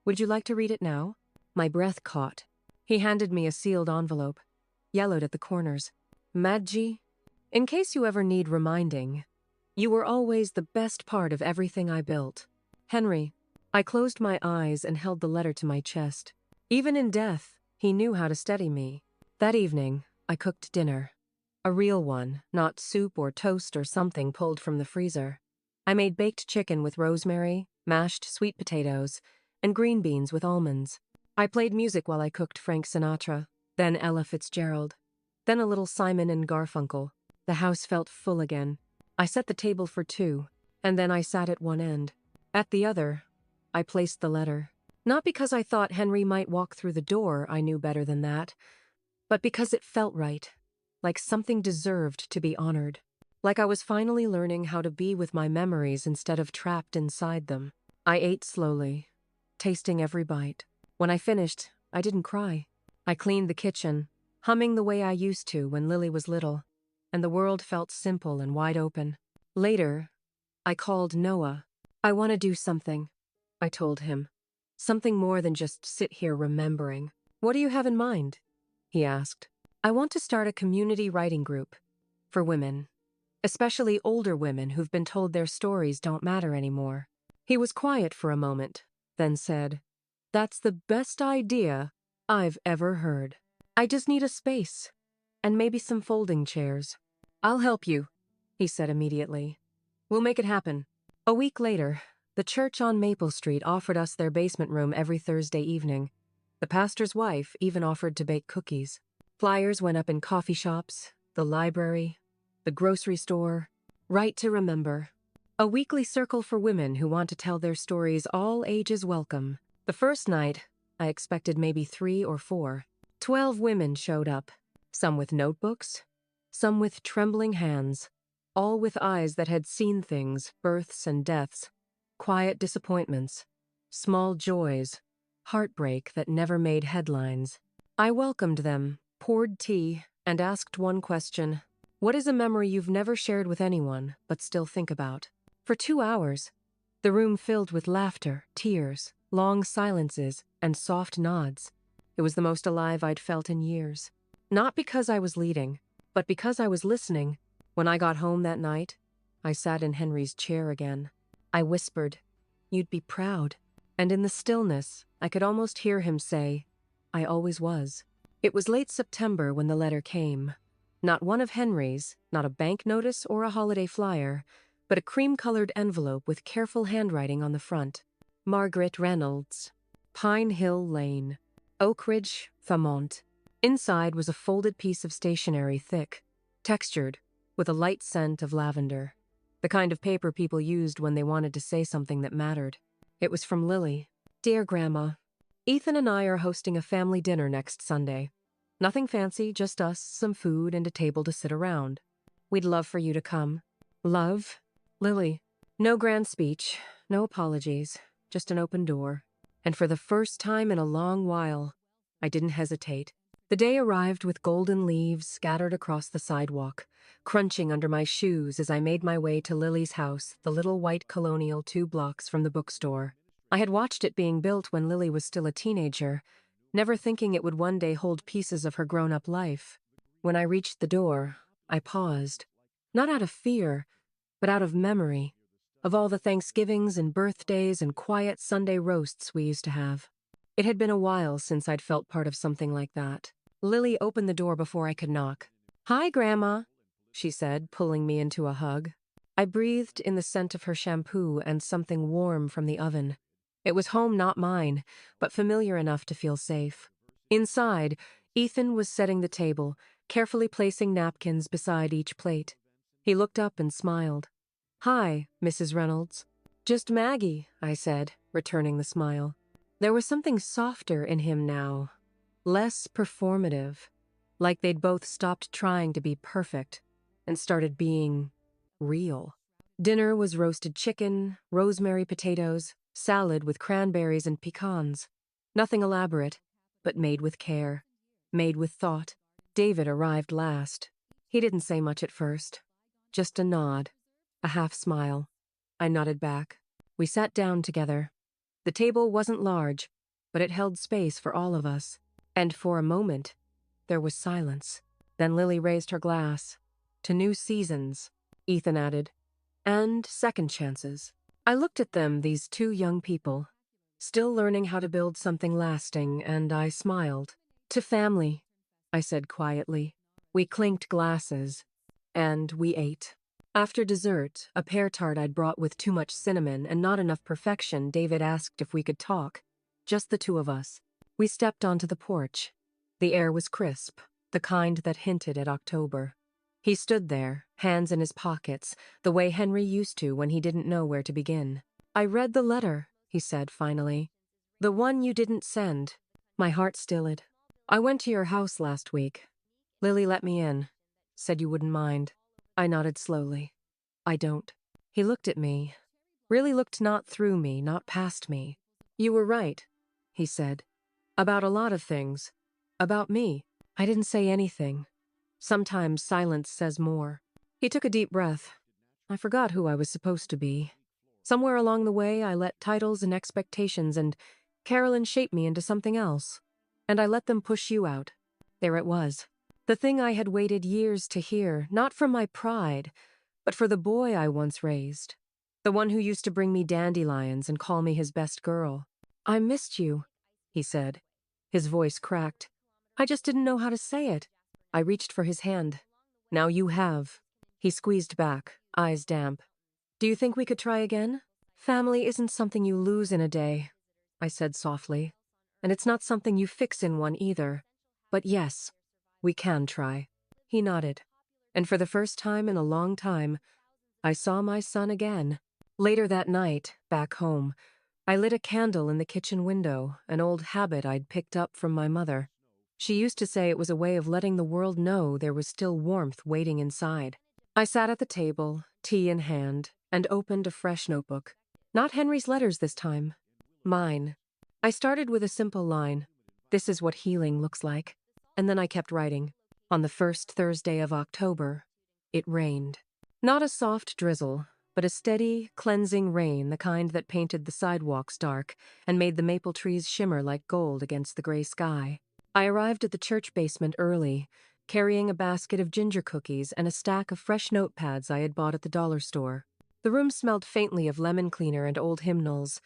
Would you like to read it now? My breath caught. He handed me a sealed envelope, yellowed at the corners. Madji, in case you ever need reminding, you were always the best part of everything I built. Henry. I closed my eyes and held the letter to my chest. Even in death, he knew how to steady me. That evening, I cooked dinner. A real one, not soup or toast or something pulled from the freezer. I made baked chicken with rosemary, mashed sweet potatoes, and green beans with almonds. I played music while I cooked Frank Sinatra, then Ella Fitzgerald, then a little Simon and Garfunkel. The house felt full again. I set the table for 2, and then I sat at one end. At the other, I placed the letter. Not because I thought Henry might walk through the door, I knew better than that, but because it felt right. Like something deserved to be honored. Like I was finally learning how to be with my memories instead of trapped inside them. I ate slowly, tasting every bite. When I finished, I didn't cry. I cleaned the kitchen, humming the way I used to when Lily was little, and the world felt simple and wide open. Later, I called Noah. I want to do something, I told him. Something more than just sit here remembering. What do you have in mind? He asked. I want to start a community writing group for women, especially older women who've been told their stories don't matter anymore. He was quiet for a moment, then said, That's the best idea I've ever heard. I just need a space, and maybe some folding chairs. I'll help you, he said immediately. We'll make it happen. A week later, the church on Maple Street offered us their basement room every Thursday evening. The pastor's wife even offered to bake cookies. Flyers went up in coffee shops, the library, the grocery store. Right to remember. A weekly circle for women who want to tell their stories, all ages welcome. The first night, I expected maybe 3 or 4. 12 women showed up, some with notebooks, some with trembling hands, all with eyes that had seen things, births and deaths, quiet disappointments, small joys, heartbreak that never made headlines. I welcomed them, poured tea, and asked one question. What is a memory you've never shared with anyone, but still think about? For 2 hours, the room filled with laughter, tears, long silences, and soft nods. It was the most alive I'd felt in years. Not because I was leading, but because I was listening. When I got home that night, I sat in Henry's chair again. I whispered, You'd be proud. And in the stillness, I could almost hear him say, I always was. It was late September when the letter came. Not one of Henry's, not a bank notice or a holiday flyer, but a cream-colored envelope with careful handwriting on the front. Margaret Reynolds, Pine Hill Lane, Oak Ridge, Vermont. Inside was a folded piece of stationery, thick, textured, with a light scent of lavender. The kind of paper people used when they wanted to say something that mattered. It was from Lily. Dear Grandma, Ethan and I are hosting a family dinner next Sunday. Nothing fancy, just us, some food, and a table to sit around. We'd love for you to come. Love, Lily. No grand speech, no apologies, just an open door. And for the first time in a long while, I didn't hesitate. The day arrived with golden leaves scattered across the sidewalk, crunching under my shoes as I made my way to Lily's house, the little white colonial 2 blocks from the bookstore. I had watched it being built when Lily was still a teenager, never thinking it would one day hold pieces of her grown-up life. When I reached the door, I paused, not out of fear, but out of memory, of all the Thanksgivings and birthdays and quiet Sunday roasts we used to have. It had been a while since I'd felt part of something like that. Lily opened the door before I could knock. Hi, Grandma, she said, pulling me into a hug. I breathed in the scent of her shampoo and something warm from the oven. It was home, not mine, but familiar enough to feel safe. Inside, Ethan was setting the table, carefully placing napkins beside each plate. He looked up and smiled. Hi, Mrs. Reynolds. Just Maggie, I said, returning the smile. There was something softer in him now, less performative, like they'd both stopped trying to be perfect and started being real. Dinner was roasted chicken, rosemary potatoes, salad with cranberries and pecans. Nothing elaborate, but made with care, made with thought. David arrived last. He didn't say much at first, just a nod, a half smile. I nodded back. We sat down together. The table wasn't large, but it held space for all of us. And for a moment, there was silence. Then Lily raised her glass. To new seasons, Ethan added, and second chances. I looked at them, these 2 young people, still learning how to build something lasting, and I smiled. To family, I said quietly. We clinked glasses, and we ate. After dessert, a pear tart I'd brought with too much cinnamon and not enough perfection, David asked if we could talk. Just the 2 of us. We stepped onto the porch. The air was crisp, the kind that hinted at October. He stood there, hands in his pockets, the way Henry used to when he didn't know where to begin. I read the letter, he said finally. The one you didn't send. My heart stilled. I went to your house last week. Lily let me in. Said you wouldn't mind. I nodded slowly. I don't. He looked at me. Really looked not through me, not past me. You were right, he said. About a lot of things. About me. I didn't say anything. Sometimes silence says more. He took a deep breath. I forgot who I was supposed to be. Somewhere along the way, I let titles and expectations and Carolyn shape me into something else. And I let them push you out. There it was. The thing I had waited years to hear, not from my pride, but for the boy I once raised. The one who used to bring me dandelions and call me his best girl. I missed you, he said. His voice cracked. I just didn't know how to say it. I reached for his hand. Now you have. He squeezed back, eyes damp. Do you think we could try again? Family isn't something you lose in a day, I said softly. And it's not something you fix in one either. But yes, we can try. He nodded. And for the first time in a long time, I saw my son again. Later that night, back home, I lit a candle in the kitchen window, an old habit I'd picked up from my mother. She used to say it was a way of letting the world know there was still warmth waiting inside. I sat at the table, tea in hand, and opened a fresh notebook. Not Henry's letters this time. Mine. I started with a simple line. This is what healing looks like. And then I kept writing. On the first Thursday of October, it rained. Not a soft drizzle, but a steady, cleansing rain, the kind that painted the sidewalks dark and made the maple trees shimmer like gold against the gray sky. I arrived at the church basement early, carrying a basket of ginger cookies and a stack of fresh notepads I had bought at the dollar store. The room smelled faintly of lemon cleaner and old hymnals,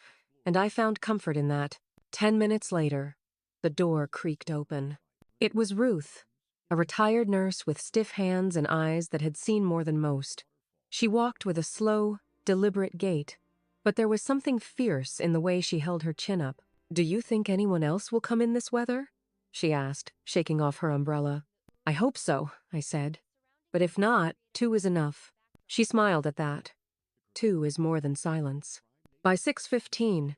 and I found comfort in that. 10 minutes later, the door creaked open. It was Ruth, a retired nurse with stiff hands and eyes that had seen more than most. She walked with a slow, deliberate gait, but there was something fierce in the way she held her chin up. Do you think anyone else will come in this weather? She asked, shaking off her umbrella. I hope so, I said. But if not, 2 is enough. She smiled at that. 2 is more than silence. By 6:15,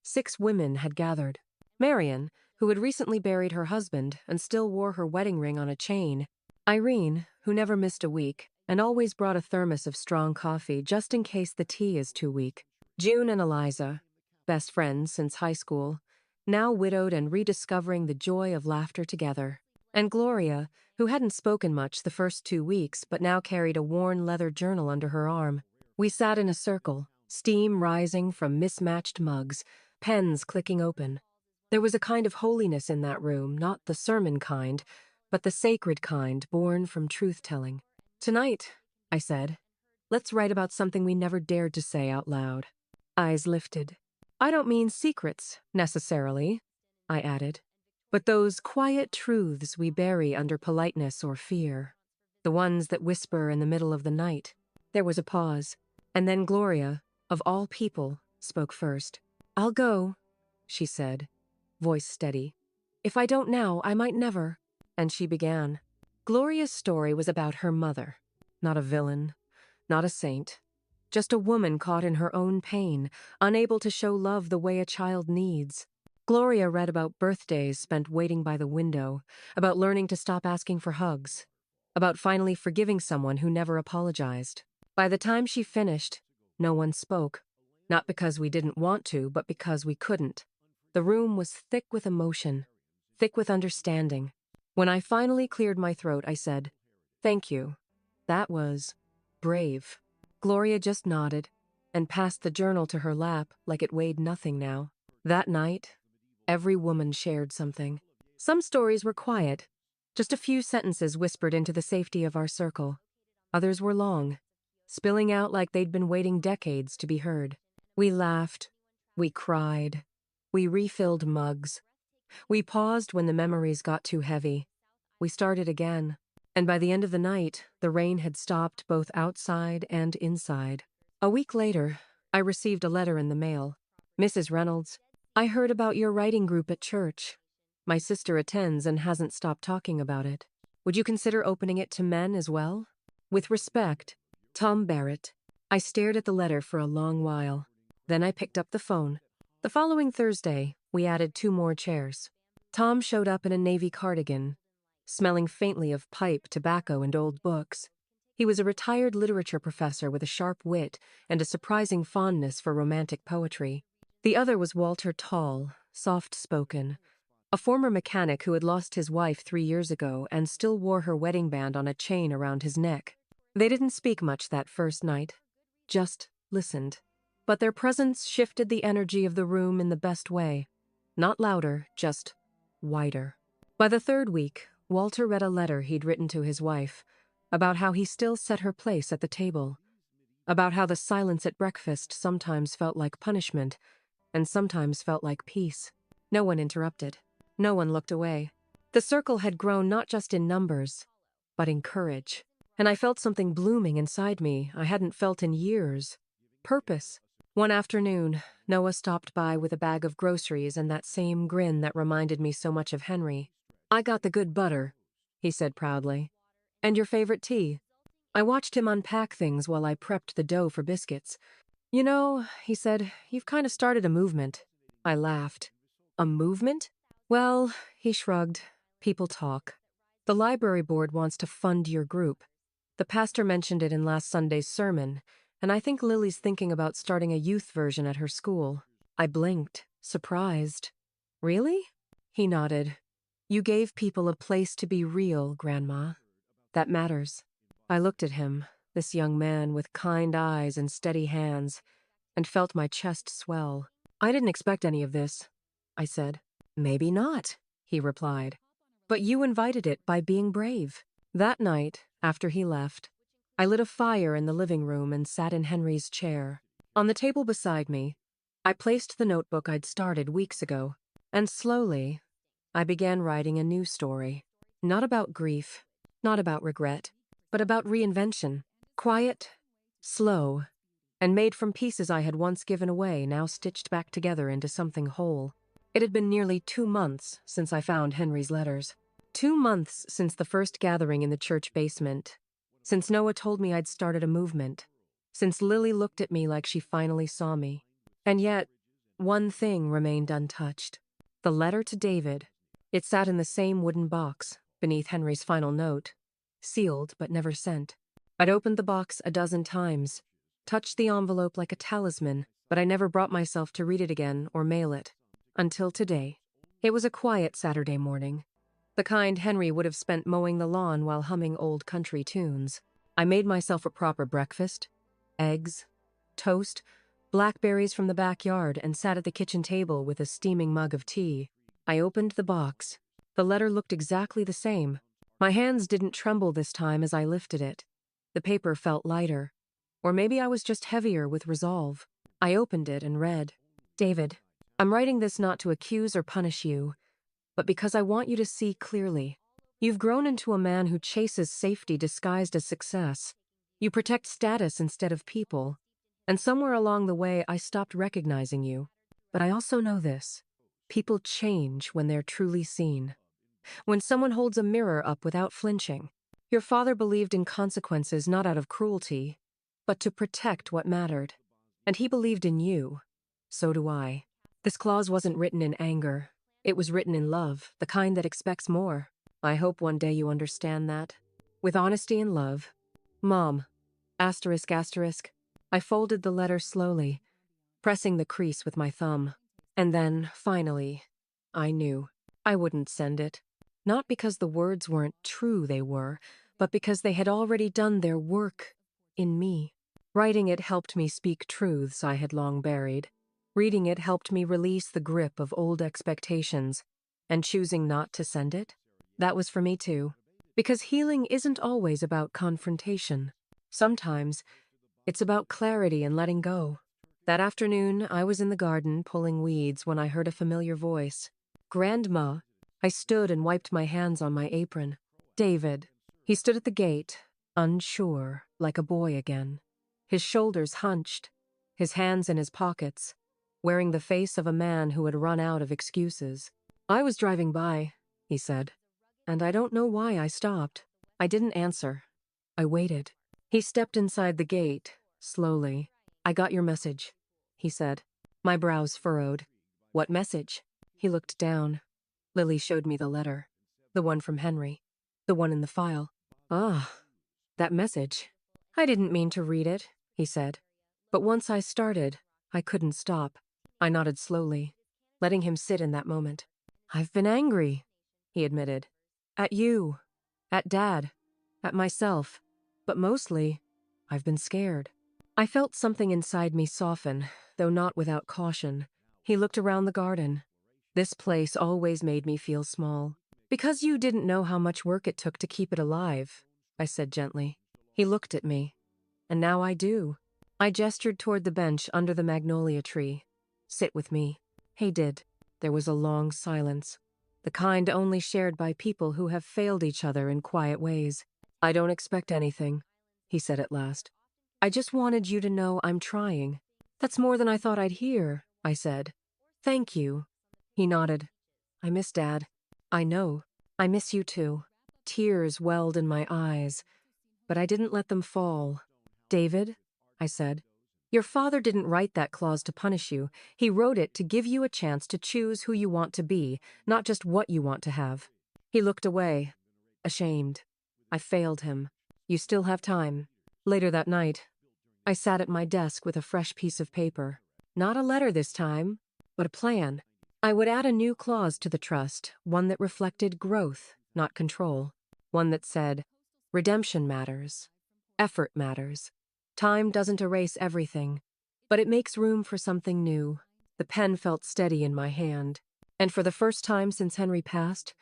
6 women had gathered. Marion, who had recently buried her husband and still wore her wedding ring on a chain. Irene, who never missed a week and always brought a thermos of strong coffee just in case the tea is too weak. June and Eliza, best friends since high school, now widowed and rediscovering the joy of laughter together. And Gloria, who hadn't spoken much the first 2 weeks but now carried a worn leather journal under her arm. We sat in a circle, steam rising from mismatched mugs, pens clicking open. There was a kind of holiness in that room, not the sermon kind, but the sacred kind born from truth-telling. Tonight, I said, let's write about something we never dared to say out loud. Eyes lifted. I don't mean secrets, necessarily, I added, but those quiet truths we bury under politeness or fear. The ones that whisper in the middle of the night. There was a pause, and then Gloria, of all people, spoke first. I'll go, she said, voice steady. If I don't now, I might never. And she began. Gloria's story was about her mother. Not a villain, not a saint. Just a woman caught in her own pain, unable to show love the way a child needs. Gloria read about birthdays spent waiting by the window, about learning to stop asking for hugs, about finally forgiving someone who never apologized. By the time she finished, no one spoke. Not because we didn't want to, but because we couldn't. The room was thick with emotion, thick with understanding. When I finally cleared my throat, I said, "Thank you. That was brave." Gloria just nodded and passed the journal to her lap like it weighed nothing now. That night, every woman shared something. Some stories were quiet, just a few sentences whispered into the safety of our circle. Others were long, spilling out like they'd been waiting decades to be heard. We laughed. We cried. We refilled mugs. We paused when the memories got too heavy. We started again. And by the end of the night, the rain had stopped both outside and inside. A week later, I received a letter in the mail. Mrs. Reynolds, I heard about your writing group at church. My sister attends and hasn't stopped talking about it. Would you consider opening it to men as well? With respect, Tom Barrett. I stared at the letter for a long while. Then I picked up the phone. The following Thursday, we added 2 more chairs. Tom showed up in a navy cardigan, smelling faintly of pipe, tobacco, and old books. He was a retired literature professor with a sharp wit and a surprising fondness for romantic poetry. The other was Walter Tall, soft-spoken, A former mechanic who had lost his wife 3 years ago and still wore her wedding band on a chain around his neck. They didn't speak much that first night, just listened. But their presence shifted the energy of the room in the best way. Not louder, just wider. By the third week, Walter read a letter he'd written to his wife about how he still set her place at the table, about how the silence at breakfast sometimes felt like punishment and sometimes felt like peace. No one interrupted. No one looked away. The circle had grown not just in numbers, but in courage. And I felt something blooming inside me I hadn't felt in years. Purpose. One afternoon, Noah stopped by with a bag of groceries and that same grin that reminded me so much of Henry. "I got the good butter," he said proudly. "And your favorite tea?" I watched him unpack things while I prepped the dough for biscuits. "You know," he said, "you've kind of started a movement." I laughed. "A movement?" "Well," he shrugged, "people talk. The library board wants to fund your group. The pastor mentioned it in last Sunday's sermon, and I think Lily's thinking about starting a youth version at her school." I blinked, surprised. "Really?" He nodded. "You gave people a place to be real, Grandma. That matters." I looked at him, this young man with kind eyes and steady hands, and felt my chest swell. "I didn't expect any of this," I said. "Maybe not," he replied. "But you invited it by being brave." That night, after he left, I lit a fire in the living room and sat in Henry's chair. On the table beside me, I placed the notebook I'd started weeks ago, and slowly, I began writing a new story. Not about grief, not about regret, but about reinvention. Quiet, slow, and made from pieces I had once given away, now stitched back together into something whole. It had been nearly 2 months since I found Henry's letters. 2 months since the first gathering in the church basement. Since Noah told me I'd started a movement. Since Lily looked at me like she finally saw me. And yet, one thing remained untouched. The letter to David. It sat in the same wooden box, beneath Henry's final note. Sealed, but never sent. I'd opened the box a dozen times, touched the envelope like a talisman, but I never brought myself to read it again or mail it. Until today. It was a quiet Saturday morning. The kind Henry would have spent mowing the lawn while humming old country tunes. I made myself a proper breakfast. Eggs, toast, blackberries from the backyard, and sat at the kitchen table with a steaming mug of tea. I opened the box. The letter looked exactly the same. My hands didn't tremble this time as I lifted it. The paper felt lighter. Or maybe I was just heavier with resolve. I opened it and read, "David, I'm writing this not to accuse or punish you, but because I want you to see clearly. You've grown into a man who chases safety disguised as success. You protect status instead of people. And somewhere along the way, I stopped recognizing you. But I also know this. People change when they're truly seen. When someone holds a mirror up without flinching. Your father believed in consequences not out of cruelty, but to protect what mattered. And he believed in you. So do I. This clause wasn't written in anger. It was written in love, the kind that expects more. I hope one day you understand that. With honesty and love. Mom. Asterisk asterisk. I folded the letter slowly, pressing the crease with my thumb. And then, finally, I knew. I wouldn't send it. Not because the words weren't true, they were, but because they had already done their work in me. Writing it helped me speak truths I had long buried. Reading it helped me release the grip of old expectations, and choosing not to send it? That was for me too. Because healing isn't always about confrontation. Sometimes, it's about clarity and letting go. That afternoon, I was in the garden pulling weeds when I heard a familiar voice. "Grandma." I stood and wiped my hands on my apron. "David." He stood at the gate, unsure, like a boy again. His shoulders hunched, his hands in his pockets, wearing the face of a man who had run out of excuses. "I was driving by," he said, "and I don't know why I stopped." I didn't answer. I waited. He stepped inside the gate, slowly. "I got your message," he said. My brows furrowed. "What message?" He looked down. Lily showed me the letter. The one from Henry. The one in the file. "Ah, that message." "I didn't mean to read it," he said. "But once I started, I couldn't stop." I nodded slowly, letting him sit in that moment. I've been angry, he admitted. At you, at Dad, at myself, but mostly, I've been scared. I felt something inside me soften, though not without caution. He looked around the garden. This place always made me feel small. Because you didn't know how much work it took to keep it alive, I said gently. He looked at me. And now I do. I gestured toward the bench under the magnolia tree. Sit with me. He did. There was a long silence, the kind only shared by people who have failed each other in quiet ways. I don't expect anything, he said at last. I just wanted you to know I'm trying. That's more than I thought I'd hear, I said. Thank you. He nodded. I miss Dad. I know. I miss you too. Tears welled in my eyes, but I didn't let them fall. David, I said, your father didn't write that clause to punish you. He wrote it to give you a chance to choose who you want to be, not just what you want to have. He looked away, ashamed. I failed him. You still have time. Later that night, I sat at my desk with a fresh piece of paper. Not a letter this time, but a plan. I would add a new clause to the trust, one that reflected growth, not control. One that said, redemption matters. Effort matters. Time doesn't erase everything, but it makes room for something new. The pen felt steady in my hand, and for the first time since Henry passed,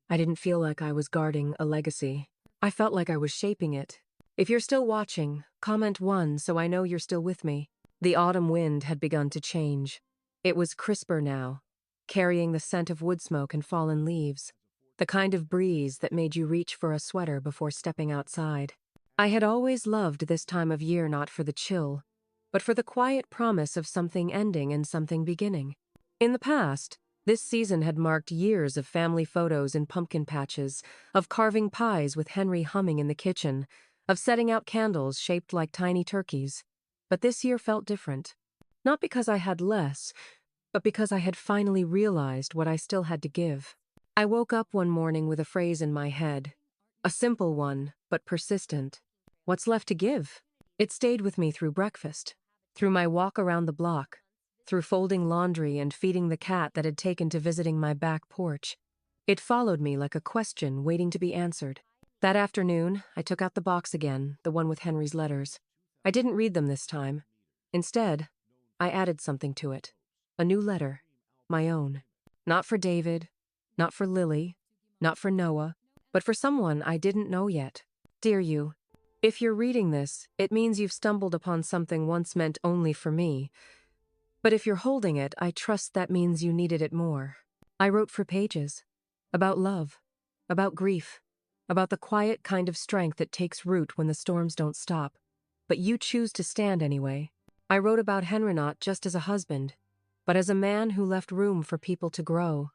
I didn't feel like I was guarding a legacy. I felt like I was shaping it. If you're still watching, comment 1 so I know you're still with me. The autumn wind had begun to change. It was crisper now, carrying the scent of wood smoke and fallen leaves, the kind of breeze that made you reach for a sweater before stepping outside. I had always loved this time of year not for the chill, but for the quiet promise of something ending and something beginning. In the past, this season had marked years of family photos in pumpkin patches, of carving pies with Henry humming in the kitchen, of setting out candles shaped like tiny turkeys. But this year felt different. Not because I had less, but because I had finally realized what I still had to give. I woke up one morning with a phrase in my head. A simple one, but persistent. What's left to give? It stayed with me through breakfast, through my walk around the block, through folding laundry and feeding the cat that had taken to visiting my back porch. It followed me like a question waiting to be answered. That afternoon, I took out the box again, the one with Henry's letters. I didn't read them this time. Instead, I added something to it. A new letter. My own. Not for David, not for Lily, not for Noah, but for someone I didn't know yet. Dear you, if you're reading this, it means you've stumbled upon something once meant only for me. But if you're holding it, I trust that means you needed it more. I wrote for pages. About love. About grief. About the quiet kind of strength that takes root when the storms don't stop. But you choose to stand anyway. I wrote about Henry not just as a husband, but as a man who left room for people to grow.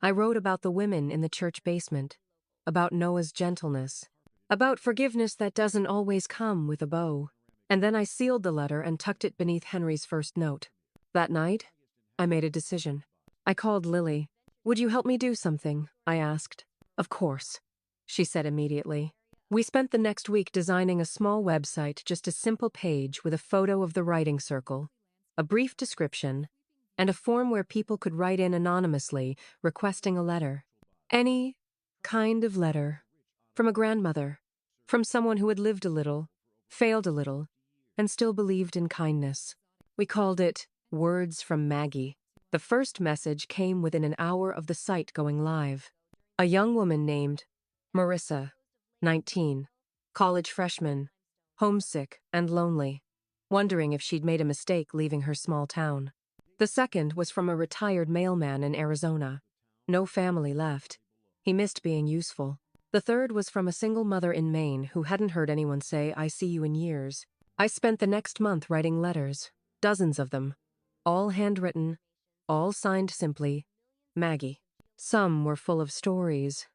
I wrote about the women in the church basement. About Noah's gentleness. About forgiveness that doesn't always come with a bow. And then I sealed the letter and tucked it beneath Henry's first note. That night, I made a decision. I called Lily. Would you help me do something? I asked. Of course, she said immediately. We spent the next week designing a small website, just a simple page with a photo of the writing circle, a brief description, and a form where people could write in anonymously, requesting a letter. Any kind of letter. From a grandmother, from someone who had lived a little, failed a little, and still believed in kindness. We called it Words from Maggie. The first message came within an hour of the site going live. A young woman named Marissa, 19, college freshman, homesick and lonely, wondering if she'd made a mistake leaving her small town. The second was from a retired mailman in Arizona. No family left. He missed being useful. The third was from a single mother in Maine who hadn't heard anyone say, I see you in years. I spent the next month writing letters, dozens of them, all handwritten, all signed simply, Maggie. Some were full of stories.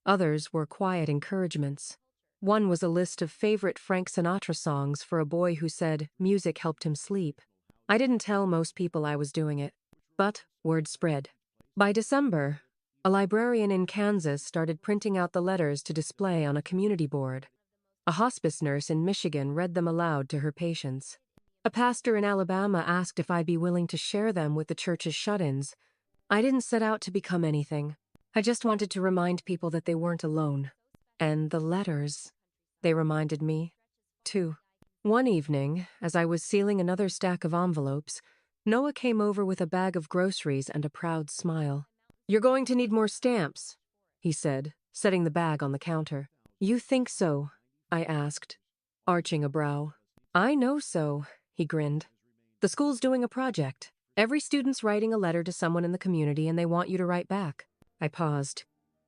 Others were quiet encouragements. One was a list of favorite Frank Sinatra songs for a boy who said music helped him sleep. I didn't tell most people I was doing it, but word spread. By December, a librarian in Kansas started printing out the letters to display on a community board. A hospice nurse in Michigan read them aloud to her patients. A pastor in Alabama asked if I'd be willing to share them with the church's shut-ins. I didn't set out to become anything. I just wanted to remind people that they weren't alone. And the letters, they reminded me, too. One evening, as I was sealing another stack of envelopes, Noah came over with a bag of groceries and a proud smile. "You're going to need more stamps," he said, setting the bag on the counter. "You think so?" I asked, arching a brow. "I know so," he grinned. "The school's doing a project. Every student's writing a letter to someone in the community and they want you to write back." I paused.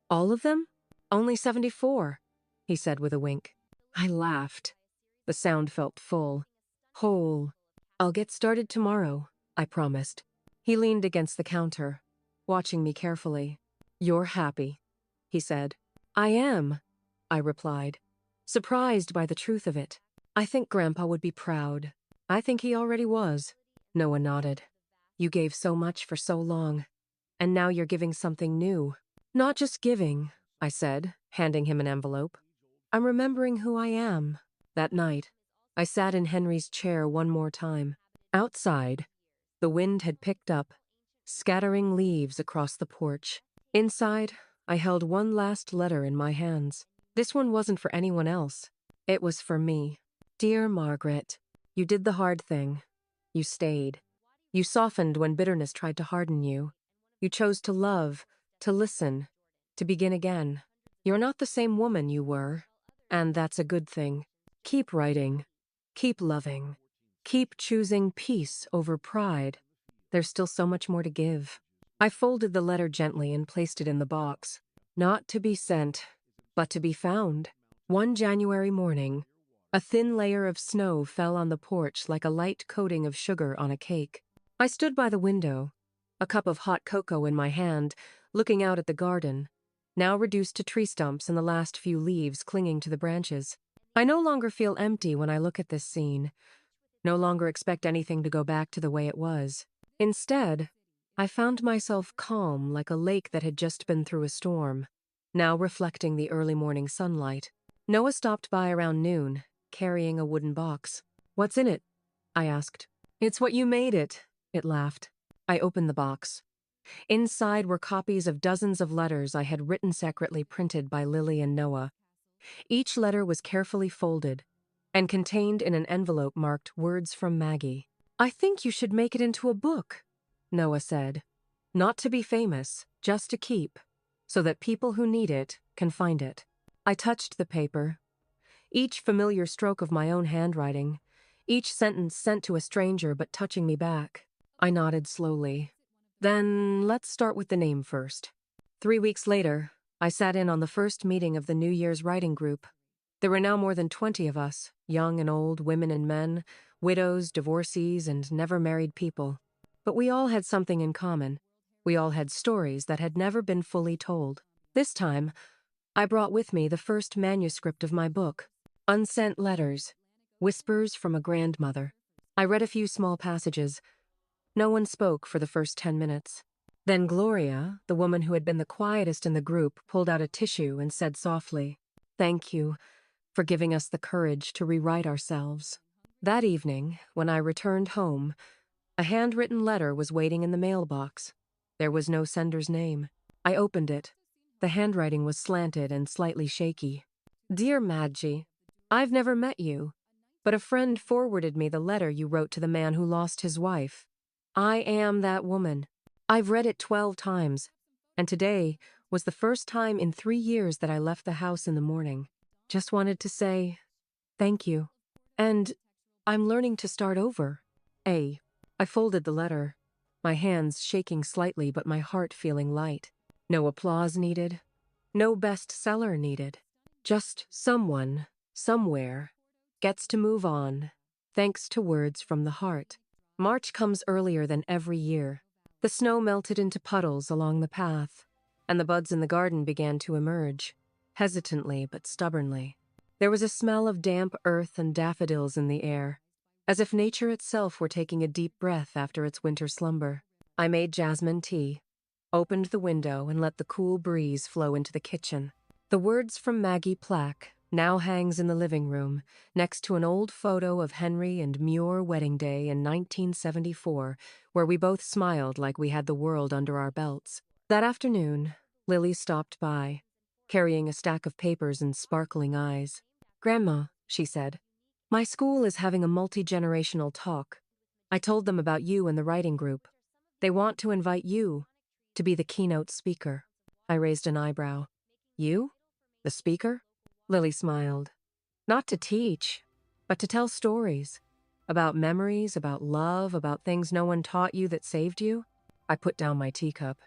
"All of them?" "Only 74, he said with a wink. I laughed. The sound felt full, whole. "I'll get started tomorrow," I promised. He leaned against the counter, watching me carefully. "You're happy," he said. "I am," I replied, surprised by the truth of it. "I think Grandpa would be proud." "I think he already was." Noah nodded. "You gave so much for so long, and now you're giving something new." "Not just giving," I said, handing him an envelope. "I'm remembering who I am." That night, I sat in Henry's chair one more time. Outside, the wind had picked up, scattering leaves across the porch. Inside, I held one last letter in my hands. This one wasn't for anyone else. It was for me. "Dear Margaret, you did the hard thing. You stayed. You softened when bitterness tried to harden you. You chose to love, to listen, to begin again. You're not the same woman you were, and that's a good thing. Keep writing. Keep loving. Keep choosing peace over pride. There's still so much more to give." I folded the letter gently and placed it in the box. Not to be sent, but to be found. One January morning, a thin layer of snow fell on the porch like a light coating of sugar on a cake. I stood by the window, a cup of hot cocoa in my hand, looking out at the garden, now reduced to tree stumps and the last few leaves clinging to the branches. I no longer feel empty when I look at this scene, no longer expect anything to go back to the way it was. Instead, I found myself calm like a lake that had just been through a storm, now reflecting the early morning sunlight. Noah stopped by around noon, carrying a wooden box. "What's in it?" I asked. "It's what you made it," it laughed. I opened the box. Inside were copies of dozens of letters I had written secretly printed by Lily and Noah. Each letter was carefully folded and contained in an envelope marked "Words from Maggie." "I think you should make it into a book," Noah said. "Not to be famous, just to keep, so that people who need it can find it." I touched the paper, each familiar stroke of my own handwriting, each sentence sent to a stranger but touching me back. I nodded slowly. "Then let's start with the name first." 3 weeks later, I sat in on the first meeting of the New Year's writing group. There were now more than 20 of us, young and old, women and men, widows, divorcees, and never-married people. But we all had something in common. We all had stories that had never been fully told. This time, I brought with me the first manuscript of my book, Unsent Letters, Whispers from a Grandmother. I read a few small passages. No one spoke for the first 10 minutes. Then Gloria, the woman who had been the quietest in the group, pulled out a tissue and said softly, "Thank you for giving us the courage to rewrite ourselves." That evening, when I returned home, a handwritten letter was waiting in the mailbox. There was no sender's name. I opened it. The handwriting was slanted and slightly shaky. "Dear Maggie, I've never met you, but a friend forwarded me the letter you wrote to the man who lost his wife. I am that woman. I've read it 12 times, and today was the first time in 3 years that I left the house in the morning. Just wanted to say thank you. And I'm learning to start over. A." I folded the letter, my hands shaking slightly but my heart feeling light. No applause needed. No bestseller needed. Just someone, somewhere, gets to move on, thanks to words from the heart. March comes earlier than every year. The snow melted into puddles along the path, and the buds in the garden began to emerge, hesitantly but stubbornly. There was a smell of damp earth and daffodils in the air, as if nature itself were taking a deep breath after its winter slumber. I made jasmine tea, opened the window, and let the cool breeze flow into the kitchen. The Words from Maggie plaque now hangs in the living room, next to an old photo of Henry and Muir wedding day in 1974, where we both smiled like we had the world under our belts. That afternoon, Lily stopped by, carrying a stack of papers and sparkling eyes. "Grandma," she said, "my school is having a multi-generational talk. I told them about you and the writing group. They want to invite you to be the keynote speaker." I raised an eyebrow. "You? The speaker?" Lily smiled. "Not to teach, but to tell stories. About memories, about love, about things no one taught you that saved you." I put down my teacup.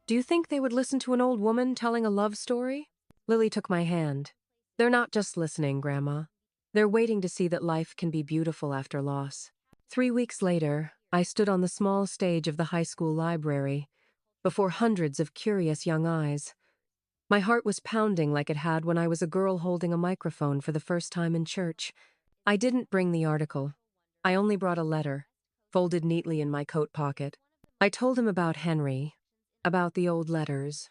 "Do you think they would listen to an old woman telling a love story?" Lily took my hand. "They're not just listening, Grandma. They're waiting to see that life can be beautiful after loss." 3 weeks later, I stood on the small stage of the high school library, before hundreds of curious young eyes. My heart was pounding like it had when I was a girl holding a microphone for the first time in church. I didn't bring the article. I only brought a letter, folded neatly in my coat pocket. I told him about Henry, about the old letters,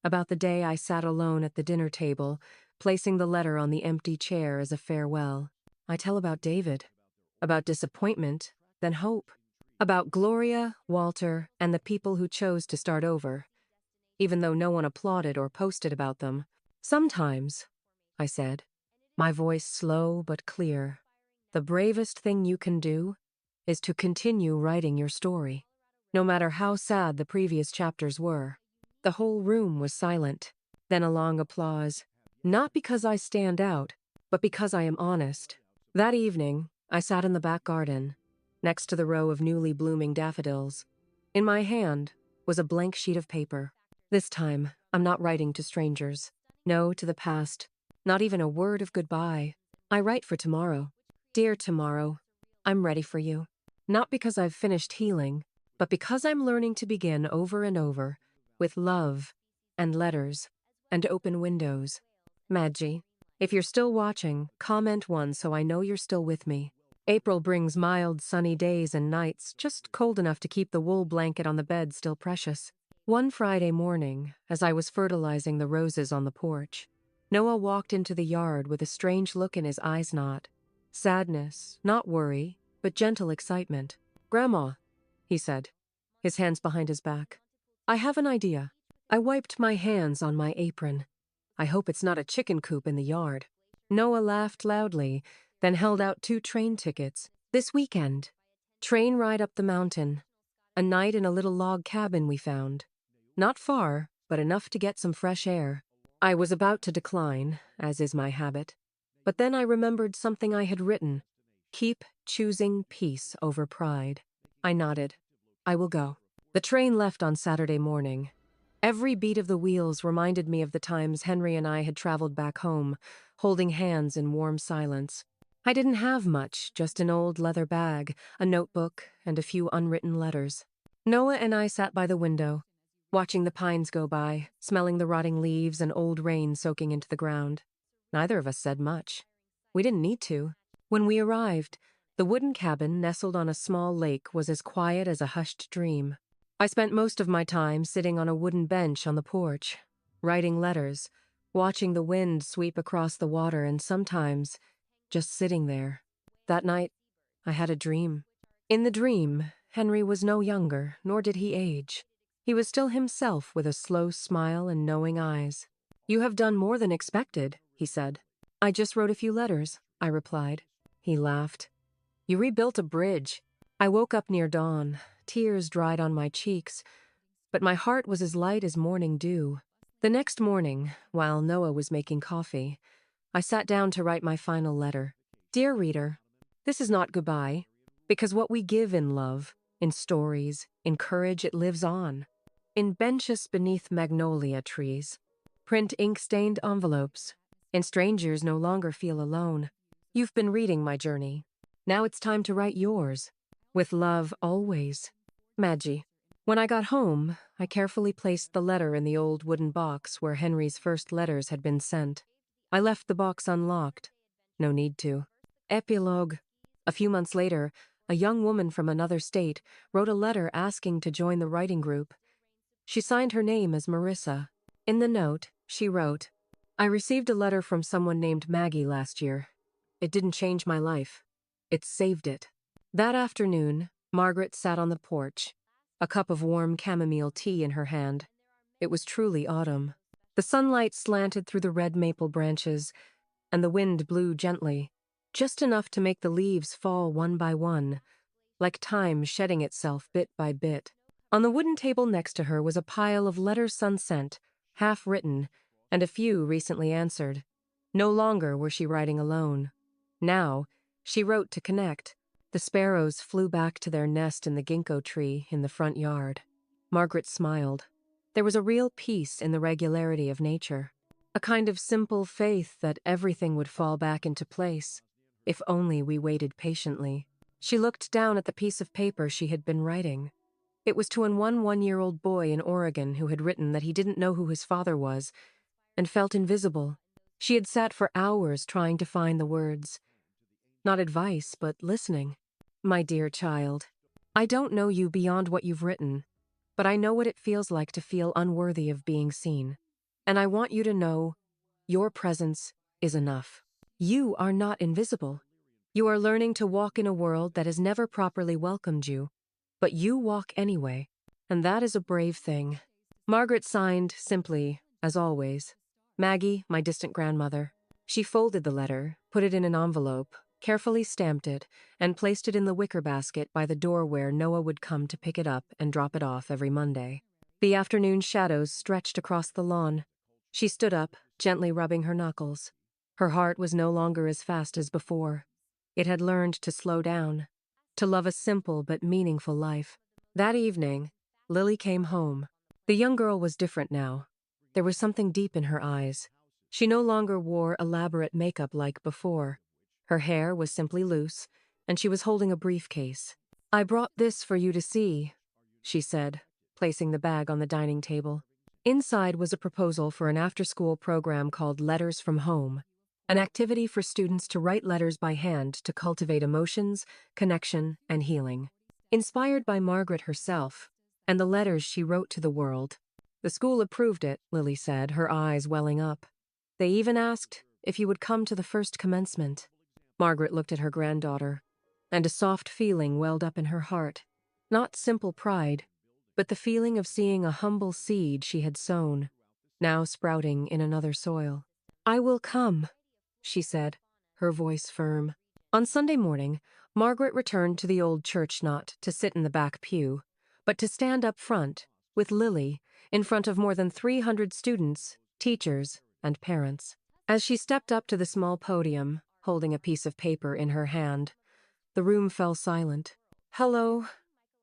about the day I sat alone at the dinner table, placing the letter on the empty chair as a farewell. I tell about David, about disappointment, then hope, about Gloria, Walter, and the people who chose to start over, even though no one applauded or posted about them. "Sometimes," I said, my voice slow but clear, "the bravest thing you can do is to continue writing your story, no matter how sad the previous chapters were." The whole room was silent, then a long applause. Not because I stand out, but because I am honest. That evening, I sat in the back garden, next to the row of newly blooming daffodils. In my hand was a blank sheet of paper. This time, I'm not writing to strangers. No, to the past. Not even a word of goodbye. I write for tomorrow. Dear tomorrow, I'm ready for you. Not because I've finished healing, but because I'm learning to begin over and over, with love, and letters, and open windows. Madgie, if you're still watching, comment one so I know you're still with me. April brings mild sunny days and nights, just cold enough to keep the wool blanket on the bed still precious. One Friday morning, as I was fertilizing the roses on the porch, Noah walked into the yard with a strange look in his eyes. Not sadness, not worry, but gentle excitement. "Grandma," he said, his hands behind his back, "I have an idea." I wiped my hands on my apron. "I hope it's not a chicken coop in the yard." Noah laughed loudly, then held out 2 train tickets. "This weekend. Train ride up the mountain. A night in a little log cabin we found. Not far, but enough to get some fresh air." I was about to decline, as is my habit. But then I remembered something I had written. "Keep choosing peace over pride." I nodded. "I will go." The train left on Saturday morning. Every beat of the wheels reminded me of the times Henry and I had traveled back home, holding hands in warm silence. I didn't have much, just an old leather bag, a notebook, and a few unwritten letters. Noah and I sat by the window, watching the pines go by, smelling the rotting leaves and old rain soaking into the ground. Neither of us said much. We didn't need to. When we arrived, the wooden cabin nestled on a small lake was as quiet as a hushed dream. I spent most of my time sitting on a wooden bench on the porch, writing letters, watching the wind sweep across the water, and sometimes just sitting there. That night, I had a dream. In the dream, Henry was no younger, nor did he age. He was still himself with a slow smile and knowing eyes. "You have done more than expected," he said. "I just wrote a few letters," I replied. He laughed. "You rebuilt a bridge." I woke up near dawn. Tears dried on my cheeks, but my heart was as light as morning dew. The next morning, while Noah was making coffee, I sat down to write my final letter. "Dear reader, this is not goodbye, because what we give in love, in stories, in courage, it lives on. In benches beneath magnolia trees, print ink-stained envelopes, and strangers no longer feel alone. You've been reading my journey. Now it's time to write yours. With love always, Madgie." When I got home, I carefully placed the letter in the old wooden box where Henry's first letters had been sent. I left the box unlocked. No need to. Epilogue. A few months later, a young woman from another state wrote a letter asking to join the writing group. She signed her name as Marissa. In the note, she wrote, I received a letter from someone named Maggie last year. It didn't change my life. It saved it. That afternoon, Margaret sat on the porch, a cup of warm chamomile tea in her hand. It was truly autumn. The sunlight slanted through the red maple branches, and the wind blew gently, just enough to make the leaves fall one by one, like time shedding itself bit by bit. On the wooden table next to her was a pile of letters unsent, half written, and a few recently answered. No longer was she writing alone. Now, she wrote to connect. The sparrows flew back to their nest in the ginkgo tree in the front yard. Margaret smiled. There was a real peace in the regularity of nature, a kind of simple faith that everything would fall back into place, if only we waited patiently. She looked down at the piece of paper she had been writing. It was to one one-year-old boy in Oregon who had written that he didn't know who his father was and felt invisible. She had sat for hours trying to find the words. Not advice, but listening. My dear child, I don't know you beyond what you've written, but I know what it feels like to feel unworthy of being seen. And I want you to know your presence is enough. You are not invisible. You are learning to walk in a world that has never properly welcomed you, but you walk anyway, and that is a brave thing. Margaret signed simply, as always, Maggie, my distant grandmother. She folded the letter, put it in an envelope, carefully stamped it, and placed it in the wicker basket by the door where Noah would come to pick it up and drop it off every Monday. The afternoon shadows stretched across the lawn. She stood up, gently rubbing her knuckles. Her heart was no longer as fast as before. It had learned to slow down, to love a simple but meaningful life. That evening, Lily came home. The young girl was different now. There was something deep in her eyes. She no longer wore elaborate makeup like before. Her hair was simply loose, and she was holding a briefcase. I brought this for you to see, she said, placing the bag on the dining table. Inside was a proposal for an after-school program called Letters from Home, an activity for students to write letters by hand to cultivate emotions, connection, and healing. Inspired by Margaret herself, and the letters she wrote to the world. The school approved it, Lily said, her eyes welling up. They even asked if you would come to the first commencement. Margaret looked at her granddaughter, and a soft feeling welled up in her heart. Not simple pride, but the feeling of seeing a humble seed she had sown, now sprouting in another soil. I will come, she said, her voice firm. On Sunday morning, Margaret returned to the old church not to sit in the back pew, but to stand up front, with Lily, in front of more than 300 students, teachers, and parents. As she stepped up to the small podium, holding a piece of paper in her hand, the room fell silent. Hello,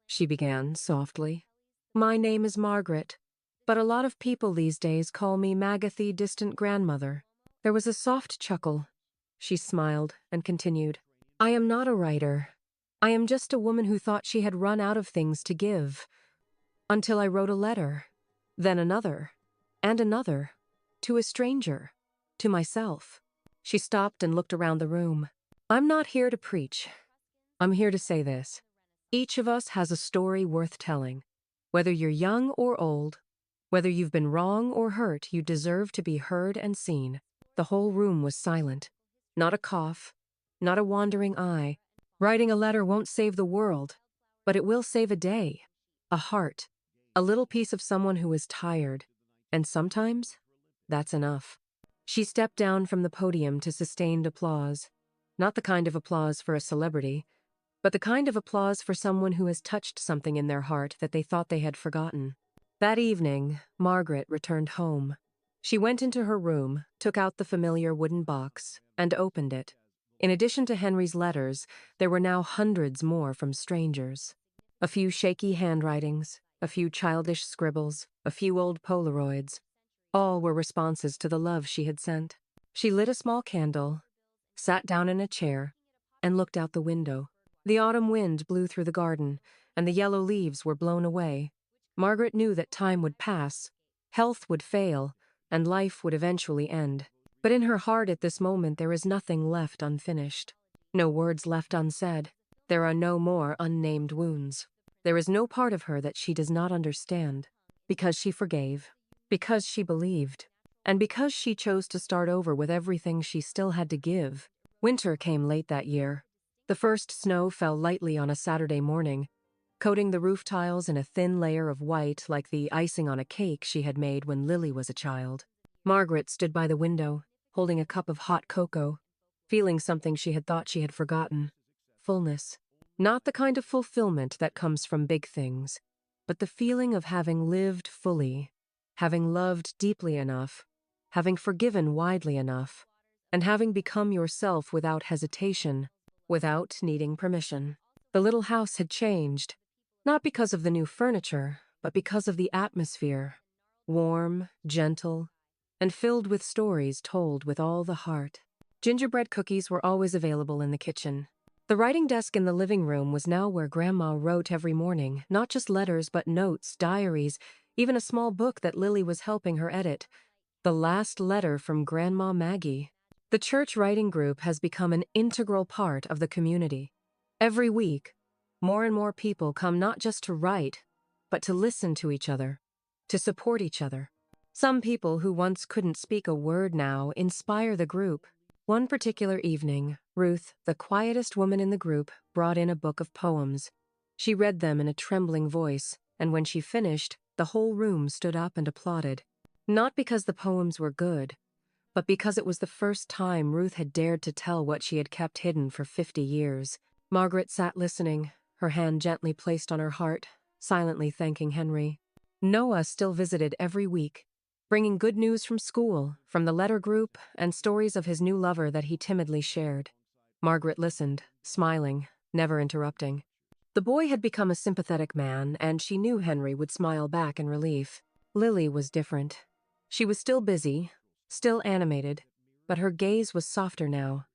she began softly. My name is Margaret, but a lot of people these days call me Magathy Distant Grandmother. There was a soft chuckle. She smiled and continued. I am not a writer. I am just a woman who thought she had run out of things to give. Until I wrote a letter, then another, and another, to a stranger, to myself. She stopped and looked around the room. I'm not here to preach. I'm here to say this. Each of us has a story worth telling. Whether you're young or old, whether you've been wrong or hurt, you deserve to be heard and seen. The whole room was silent. Not a cough, not a wandering eye. Writing a letter won't save the world, but it will save a day, a heart, a little piece of someone who is tired. And sometimes, that's enough. She stepped down from the podium to sustained applause. Not the kind of applause for a celebrity, but the kind of applause for someone who has touched something in their heart that they thought they had forgotten. That evening, Margaret returned home. She went into her room, took out the familiar wooden box, and opened it. In addition to Henry's letters, there were now hundreds more from strangers. A few shaky handwritings, a few childish scribbles, a few old Polaroids. All were responses to the love she had sent. She lit a small candle, sat down in a chair, and looked out the window. The autumn wind blew through the garden, and the yellow leaves were blown away. Margaret knew that time would pass, health would fail, and life would eventually end. But in her heart at this moment there is nothing left unfinished. No words left unsaid. There are no more unnamed wounds. There is no part of her that she does not understand. Because she forgave. Because she believed. And because she chose to start over with everything she still had to give, winter came late that year. The first snow fell lightly on a Saturday morning, coating the roof tiles in a thin layer of white like the icing on a cake she had made when Lily was a child. Margaret stood by the window, holding a cup of hot cocoa, feeling something she had thought she had forgotten. Fullness. Not the kind of fulfillment that comes from big things, but the feeling of having lived fully, having loved deeply enough, having forgiven widely enough, and having become yourself without hesitation, without needing permission. The little house had changed, not because of the new furniture, but because of the atmosphere. Warm, gentle, and filled with stories told with all the heart. Gingerbread cookies were always available in the kitchen. The writing desk in the living room was now where Grandma wrote every morning, not just letters but notes, diaries, even a small book that Lily was helping her edit. The last letter from Grandma Maggie. The church writing group has become an integral part of the community. Every week, more and more people come not just to write, but to listen to each other, to support each other. Some people who once couldn't speak a word now inspire the group. One particular evening, Ruth, the quietest woman in the group, brought in a book of poems. She read them in a trembling voice, and when she finished, the whole room stood up and applauded. Not because the poems were good, but because it was the first time Ruth had dared to tell what she had kept hidden for 50 years. Margaret sat listening, her hand gently placed on her heart, silently thanking Henry. Noah still visited every week, bringing good news from school, from the letter group, and stories of his new lover that he timidly shared. Margaret listened, smiling, never interrupting. The boy had become a sympathetic man, and she knew Henry would smile back in relief. Lily was different. She was still busy, still animated, but her gaze was softer now.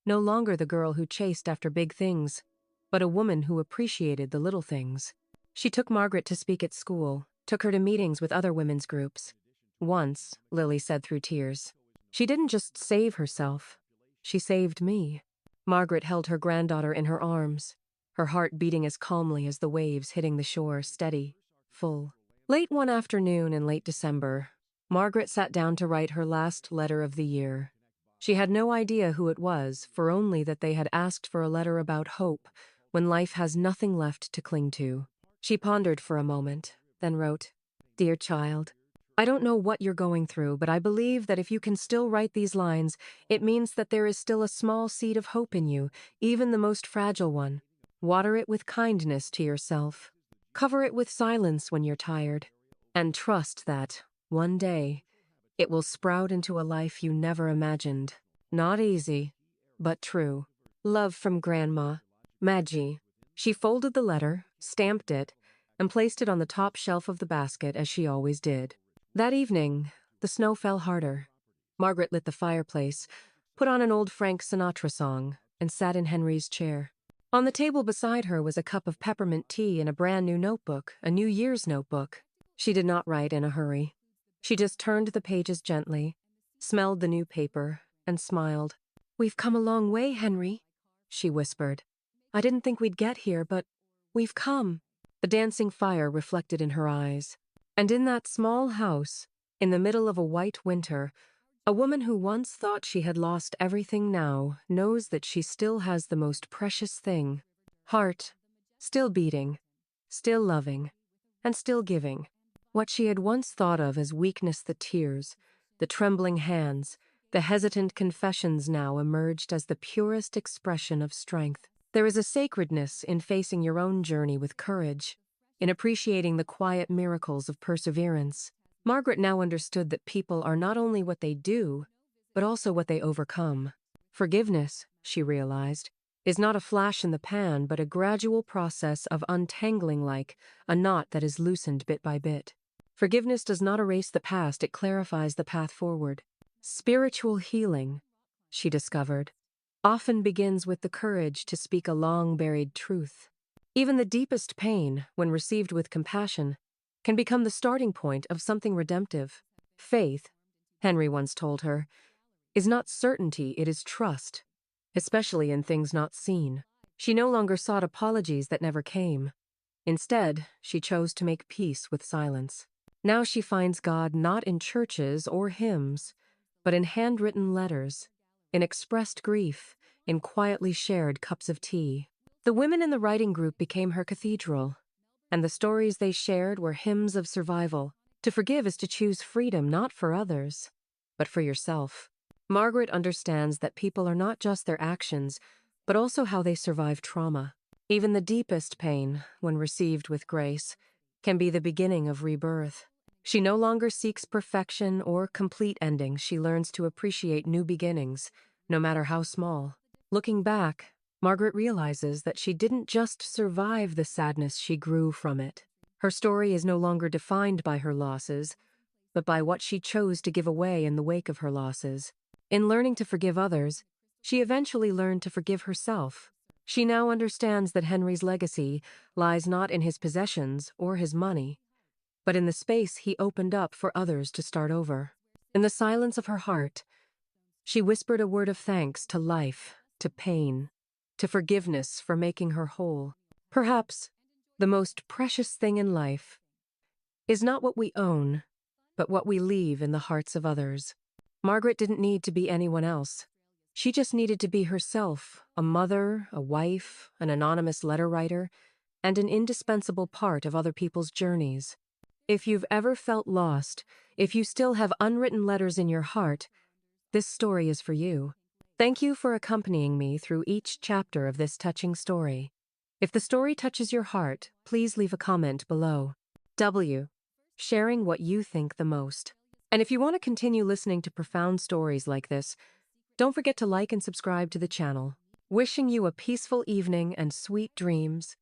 No longer the girl who chased after big things, but a woman who appreciated the little things. She took Margaret to speak at school, took her to meetings with other women's groups. Once, Lily said through tears, she didn't just save herself, she saved me. Margaret held her granddaughter in her arms, her heart beating as calmly as the waves hitting the shore, steady, full. Late one afternoon in late December, Margaret sat down to write her last letter of the year. She had no idea who it was, for only that they had asked for a letter about hope when life has nothing left to cling to. She pondered for a moment, then wrote, "Dear child, I don't know what you're going through, but I believe that if you can still write these lines, it means that there is still a small seed of hope in you, even the most fragile one. Water it with kindness to yourself. Cover it with silence when you're tired. And trust that, one day, it will sprout into a life you never imagined. Not easy, but true. Love from Grandma, Maggie." She folded the letter, stamped it, and placed it on the top shelf of the basket as she always did. That evening, the snow fell harder. Margaret lit the fireplace, put on an old Frank Sinatra song, and sat in Henry's chair. On the table beside her was a cup of peppermint tea and a brand new notebook, a New Year's notebook. She did not write in a hurry. She just turned the pages gently, smelled the new paper, and smiled. "We've come a long way, Henry," she whispered. "I didn't think we'd get here, but we've come." The dancing fire reflected in her eyes. And in that small house, in the middle of a white winter, a woman who once thought she had lost everything now knows that she still has the most precious thing. Heart, still beating, still loving, and still giving. What she had once thought of as weakness, the tears, the trembling hands, the hesitant confessions now emerged as the purest expression of strength. There is a sacredness in facing your own journey with courage, in appreciating the quiet miracles of perseverance. Margaret now understood that people are not only what they do, but also what they overcome. Forgiveness, she realized, is not a flash in the pan, but a gradual process of untangling like a knot that is loosened bit by bit. Forgiveness does not erase the past, it clarifies the path forward. Spiritual healing, she discovered, often begins with the courage to speak a long-buried truth. Even the deepest pain, when received with compassion, can become the starting point of something redemptive. Faith, Henry once told her, is not certainty, it is trust, especially in things not seen. She no longer sought apologies that never came. Instead, she chose to make peace with silence. Now she finds God not in churches or hymns, but in handwritten letters, in expressed grief, in quietly shared cups of tea. The women in the writing group became her cathedral, and the stories they shared were hymns of survival. To forgive is to choose freedom not for others, but for yourself. Margaret understands that people are not just their actions, but also how they survive trauma. Even the deepest pain, when received with grace, can be the beginning of rebirth. She no longer seeks perfection or complete endings. She learns to appreciate new beginnings, no matter how small. Looking back, Margaret realizes that she didn't just survive the sadness, she grew from it. Her story is no longer defined by her losses, but by what she chose to give away in the wake of her losses. In learning to forgive others, she eventually learned to forgive herself. She now understands that Henry's legacy lies not in his possessions or his money, but in the space he opened up for others to start over. In the silence of her heart, she whispered a word of thanks to life, to pain, to forgiveness for making her whole. Perhaps the most precious thing in life is not what we own, but what we leave in the hearts of others. Margaret didn't need to be anyone else. She just needed to be herself, a mother, a wife, an anonymous letter writer, and an indispensable part of other people's journeys. If you've ever felt lost, if you still have unwritten letters in your heart, this story is for you. Thank you for accompanying me through each chapter of this touching story. If the story touches your heart, please leave a comment below. W. Sharing what you think the most. And if you want to continue listening to profound stories like this, don't forget to like and subscribe to the channel. Wishing you a peaceful evening and sweet dreams.